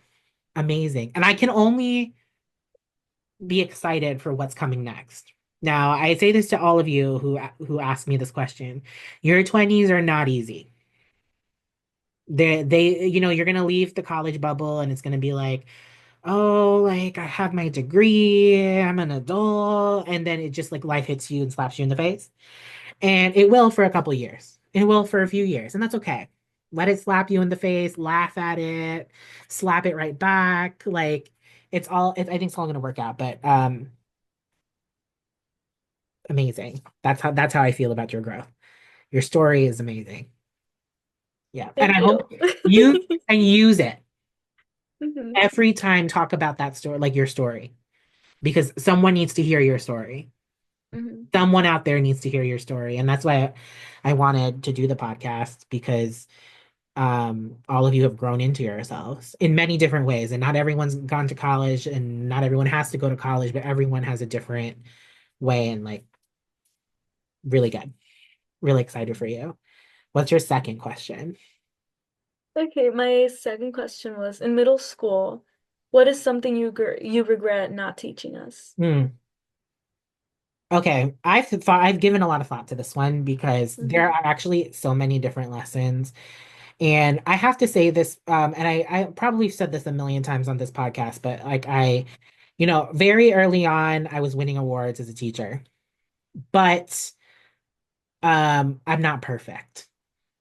amazing. And I can only be excited for what's coming next. Now, I say this to all of you who ask me this question. Your 20s are not easy. You're gonna leave the college bubble and it's gonna be like, oh, like I have my degree, I'm an adult, and then it just like life hits you and slaps you in the face. And it will for a couple years. It will for a few years, and that's okay. Let it slap you in the face, laugh at it, slap it right back. Like I think it's all gonna work out, but amazing. That's how I feel about your growth. Your story is amazing. Yeah. And Thank I you. hope you can use it Hmm. every time, talk about that story, like your story, because someone needs to hear your story. Hmm. Someone out there needs to hear your story. And that's why I wanted to do the podcast because all of you have grown into yourselves in many different ways. And not everyone's gone to college and not everyone has to go to college, but everyone has a different way and like really good. Really excited for you. What's your second question? Okay, my second question was, in middle school, what is something you regret not teaching us? Hmm. Okay, I've given a lot of thought to this one because there Hmm. are actually so many different lessons. And I have to say this, and I probably said this a million times on this podcast, but like very early on, I was winning awards as a teacher, but I'm not perfect.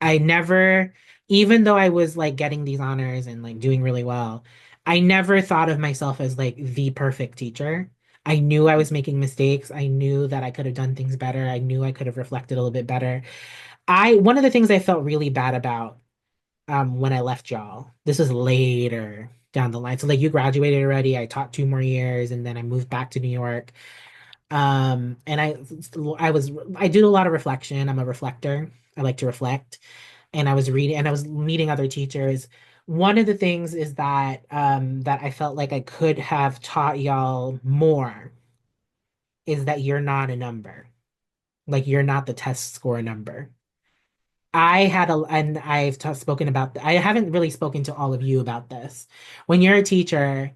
I never, even though I was like getting these honors and like doing really well, I never thought of myself as like the perfect teacher. I knew I was making mistakes. I knew that I could have done things better. I knew I could have reflected a little bit better. One of the things I felt really bad about when I left y'all, this was later down the line. So like you graduated already. I taught 2 more years and then I moved back to New York. And I do a lot of reflection. I'm a reflector. I like to reflect. And I was reading and I was meeting other teachers. One of the things is that I felt like I could have taught y'all more is that you're not a number. Like you're not the test score number. And spoken about, I haven't really spoken to all of you about this. When you're a teacher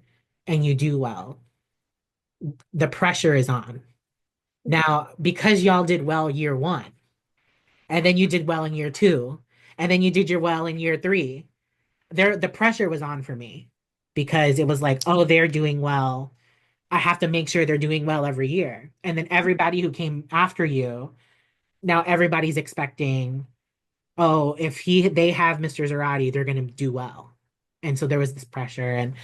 and you do well, the pressure is on. Now, because y'all did well year one, and then you did well in year two, and then you did your well in year three, the pressure was on for me because it was like, oh, they're doing well. I have to make sure they're doing well every year. And then everybody who came after you, now everybody's expecting, oh, if they have Mr. Zarate, they're gonna do well. And so there was this pressure. And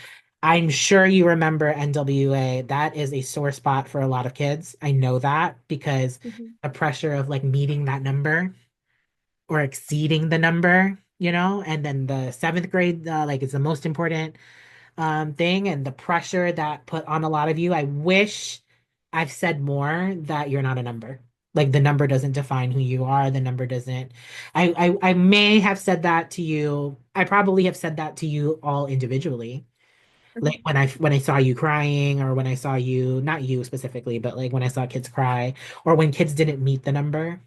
I'm sure you remember NWA. That is a sore spot for a lot of kids. I know that because Hmm. the pressure of like meeting that number or exceeding the number, and then the seventh grade, like is the most important thing, and the pressure that put on a lot of you. I wish I've said more that you're not a number. Like the number doesn't define who you are. The number doesn't. I may have said that to you. I probably have said that to you all individually. Like Hmm. when I saw you crying, or when I saw you, not you specifically, but like when I saw kids cry, or when kids didn't meet the number.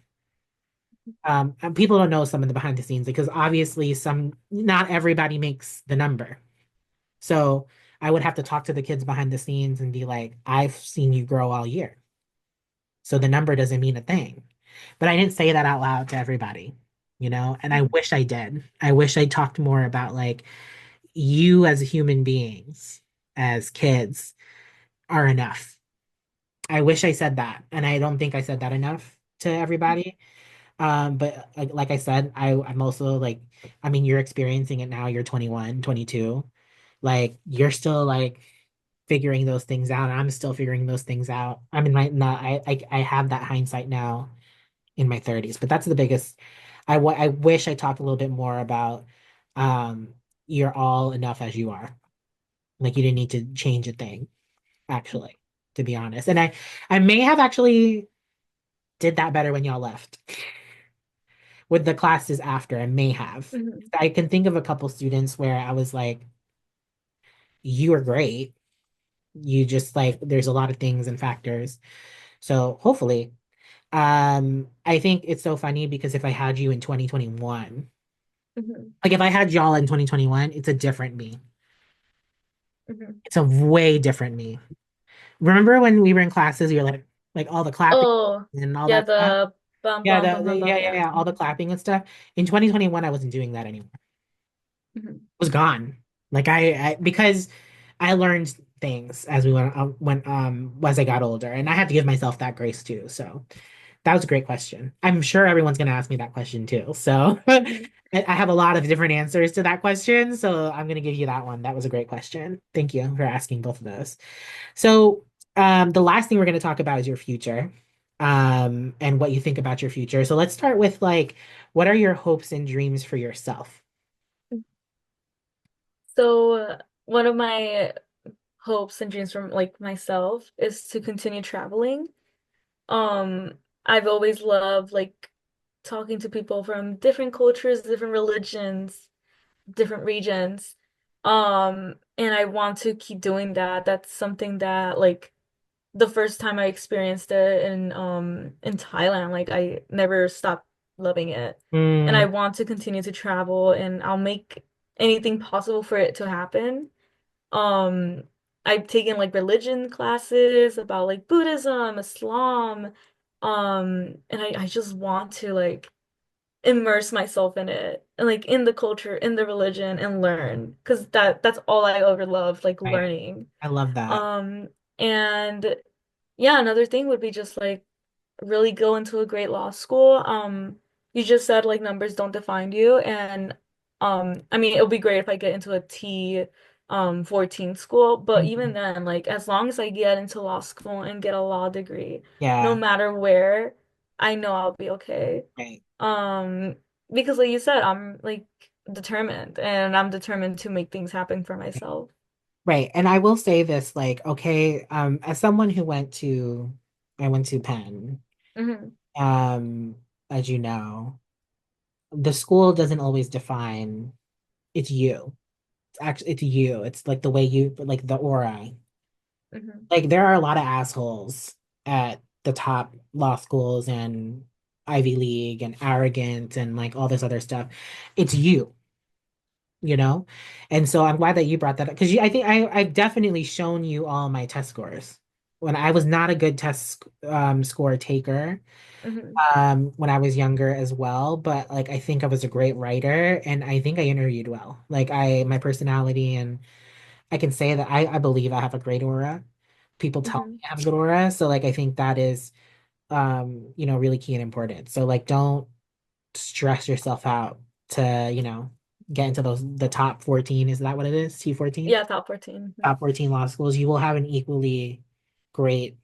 And people don't know some of the behind the scenes because obviously not everybody makes the number. So I would have to talk to the kids behind the scenes and be like, I've seen you grow all year. So the number doesn't mean a thing. But I didn't say that out loud to everybody, and I wish I did. I wish I talked more about like you as human beings, as kids, are enough. I wish I said that. And I don't think I said that enough to everybody. But like I said, I'm also like, I mean, you're experiencing it now. You're 21, 22. Like you're still like figuring those things out. And I'm still figuring those things out. I mean, I have that hindsight now in my 30s, but that's the biggest. I wish I talked a little bit more about um you're all enough as you are. Like you didn't need to change a thing, actually, to be honest. And I may have actually did that better when y'all left with the classes after. I may have. Hmm. I can think of a couple students where I was like, you are great. You just like there's a lot of things and factors. So hopefully, I think it's so funny because if I had you in 2021, Hmm. like if I had y'all in 2021, it's a different me. Hmm. It's a way different me. Remember when we were in classes, you're like all the clapping Oh, and all yeah, that stuff? the bum Yeah, bum bum bum yeah, bum, yeah, yeah. yeah, all the clapping and stuff. In 2021, I wasn't doing that anymore. Hmm. It was gone. Like because I learned things as we went as I got older, and I had to give myself that grace too. So that was a great question. I'm sure everyone's going to ask me that question too. So I have a lot of different answers to that question. So I'm going to give you that one. That was a great question. Thank you for asking both of those. So the last thing we're going to talk about is your future, and what you think about your future. So let's start with like, what are your hopes and dreams for yourself? So one of my hopes and dreams from like myself is to continue traveling. I've always loved like talking to people from different cultures, different religions, different regions. And I want to keep doing that. That's something that like the first time I experienced it in Thailand, like I never stopped loving it. And I Mm, want to continue to travel and I'll make anything possible for it to happen. Um, I've taken like religion classes about like Buddhism, Islam, and I just want to like immerse myself in it and like in the culture, in the religion and learn because that's all I ever loved, like right. learning. I love that. Um, and yeah, another thing would be just like really go into a great law school. You just said like numbers don't define you, and I mean it would be great if I get into a T 14 school, but even Mhm. then, like as long as I get into law school and get a law degree, no Yeah, matter where, I know I'll be okay. right. Um, because like you said, I'm like determined, and I'm determined to make things happen for myself. Right. And I will say this, like, okay, as someone who I went to Penn, Hmm. um, as you know, the school doesn't always define it's you. It's actually it's you. It's like the way you like the aura. Hmm. Like there are a lot of assholes at the top law schools and Ivy League and arrogant and like all this other stuff. It's you, you know? And so I'm glad that you brought that up because I think I've definitely shown you all my test scores. When I was not a good test score taker, Hmm. when I was younger as well, but like I think I was a great writer and I think I interviewed well. Like my personality and I can say that I believe I have a great aura. People tell me Hmm. I have a good aura. So like I think that is really key and important. So like don't stress yourself out to, get into the top 14. Is that what it is? T14? Yeah, top 14. Top 14 law schools. You will have an equally great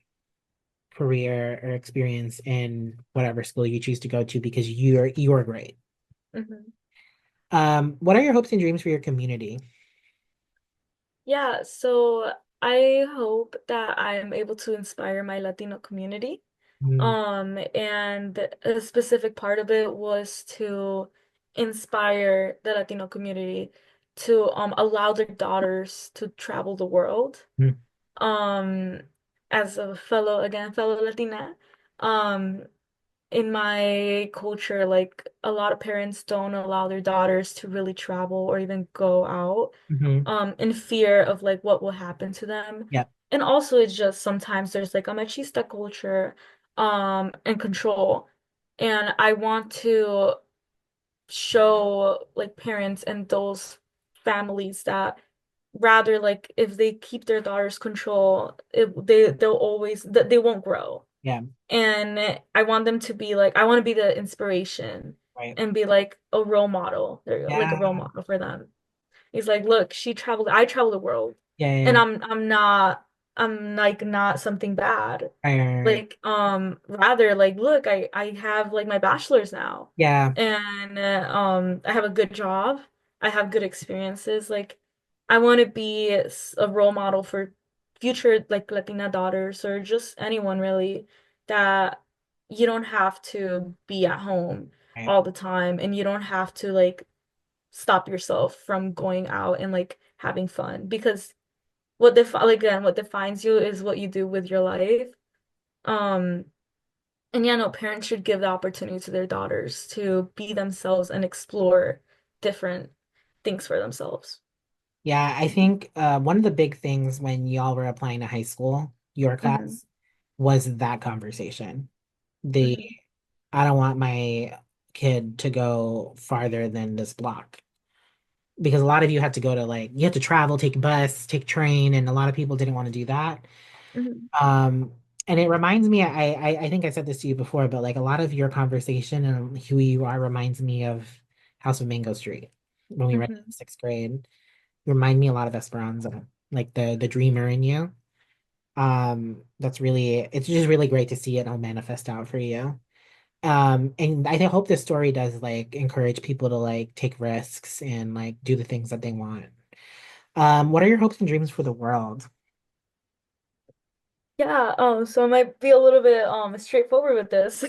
career or experience in whatever school you choose to go to because you're great. Hmm. What are your hopes and dreams for your community? Yeah, so I hope that I'm able to inspire my Latino community. Mm, And a specific part of it was to inspire the Latino community to allow their daughters to travel the world. mm, Um, as a fellow Latina, um, in my culture, like a lot of parents don't allow their daughters to really travel or even go out, mhm. in fear of like what will happen to them. Yep. And also it's just sometimes there's like a machista culture, and control. And I want to show like parents and those families that rather like if they keep their daughters control, they'll always they won't grow. Yeah. And I want them to be like, I want to be the inspiration Right. and be like a role model. There you go, like a role Yeah. model for them. He's like, look, I traveled the world. Yeah. Yeah. And Yeah. I'm like not something bad. Right, right, right. Like, rather like, look, I have like my bachelor's now. Yeah. And I have a good job. I have good experiences. Like, I want to be a role model for future like Latina daughters or just anyone really that you don't have to be at home Right. all the time and you don't have to like stop yourself from going out and like having fun because what defines you is what you do with your life. Um, and yeah, no, parents should give the opportunity to their daughters to be themselves and explore different things for themselves. Yeah, I think one of the big things when y'all were applying to high school, your Hmm. class, was that conversation. The Hmm. I don't want my kid to go farther than this block. because a lot of you had to go to like you had to travel, take bus, take train, and a lot of people didn't want to do that. Hmm. Um, and it reminds me, I think I said this to you before, but like a lot of your conversation and who you are reminds me of House of Mango Street when we read it in Hmm. sixth grade. You remind me a lot of Esperanza, like the dreamer in you. That's really it's just really great to see it all manifest out for you. And hope this story does like encourage people to like take risks and like do the things that they want. What are your hopes and dreams for the world? Yeah, so I might be a little bit straightforward with this.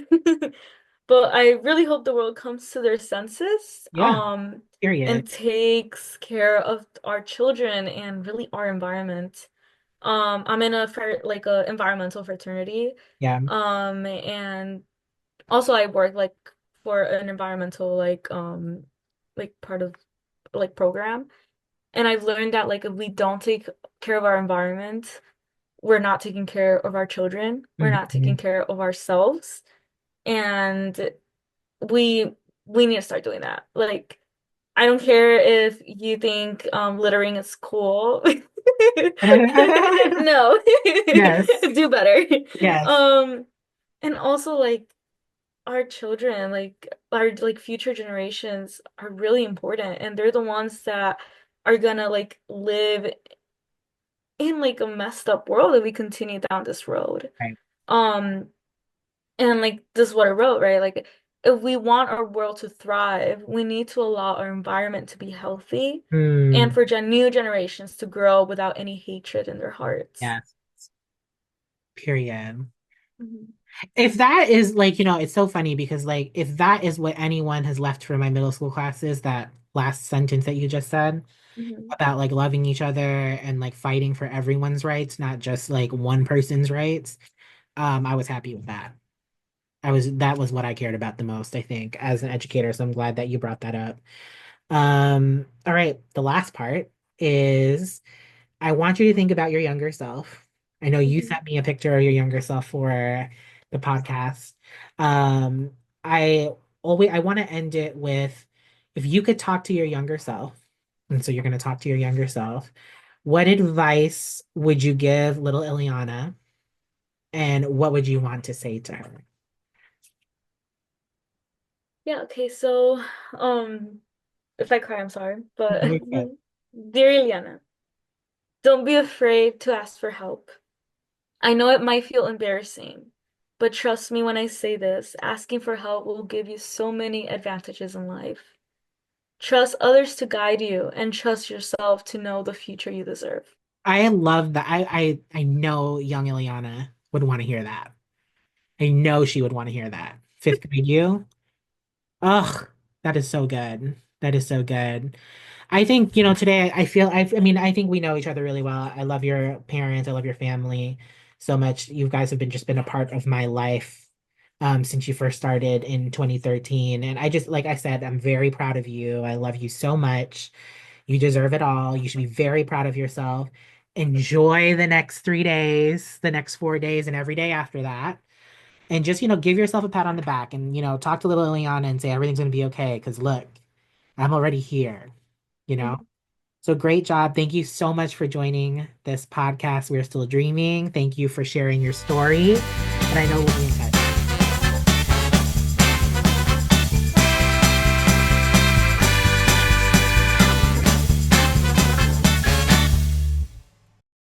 But I really hope the world comes to their senses, Yeah, period. and takes care of our children and really our environment. I'm in a like a environmental fraternity. Yeah. And also I work like for an environmental like part of like program. And I've learned that like if we don't take care of our environment, we're not taking care of our children, we're not taking Mhm. care of ourselves, and we we need to start doing that. Like I don't care if you think littering is cool. No. Yes, Do better. yes. Um and also like our children, like our like future generations are really important, and they're the ones that are gonna like live in like a messed up world if we continue down this road. Right. Um and like this is what I wrote, right? Like if we want our world to thrive, we need to allow our environment to be healthy and Hmm. for new generations to grow without any hatred in their hearts. Yes. Period. Hmm. If that is like, it's so funny because like if that is what anyone has left for my middle school classes, that last sentence that you just said Hmm. about like loving each other and like fighting for everyone's rights, not just like one person's rights, I was happy with that. That was what I cared about the most, I think, as an educator. So I'm glad that you brought that up. All right, the last part is I want you to think about your younger self. I know you Hmm. sent me a picture of your younger self for the podcast. Um, I I want to end it with if you could talk to your younger self, and so you're going to talk to your younger self, what advice would you give little Illiana, and what would you want to say to her? Yeah, okay, so if I cry, I'm sorry, but You're good. dear Eliana, don't be afraid to ask for help. I know it might feel embarrassing, but trust me when I say this, asking for help will give you so many advantages in life. Trust others to guide you and trust yourself to know the future you deserve. I love that. I know young Illiana would want to hear that. I know she would want to hear that. Fifth grade you? Ugh, that is so good. That is so good. I think, today I mean, I think we know each other really well. I love your parents. I love your family so much. You guys have been a part of my life since you first started in 2013. And I just, like I said, I'm very proud of you. I love you so much. You deserve it all. You should be very proud of yourself. Enjoy the next 3 days, the next 4 days, and every day after that. And just, give yourself a pat on the back and, talk to little Ileana and say everything's going to be okay. Because look, I'm already here, you know? Mhm. So great job. Thank you so much for joining this podcast. We're still dreaming. Thank you for sharing your story. And I know we'll be in touch.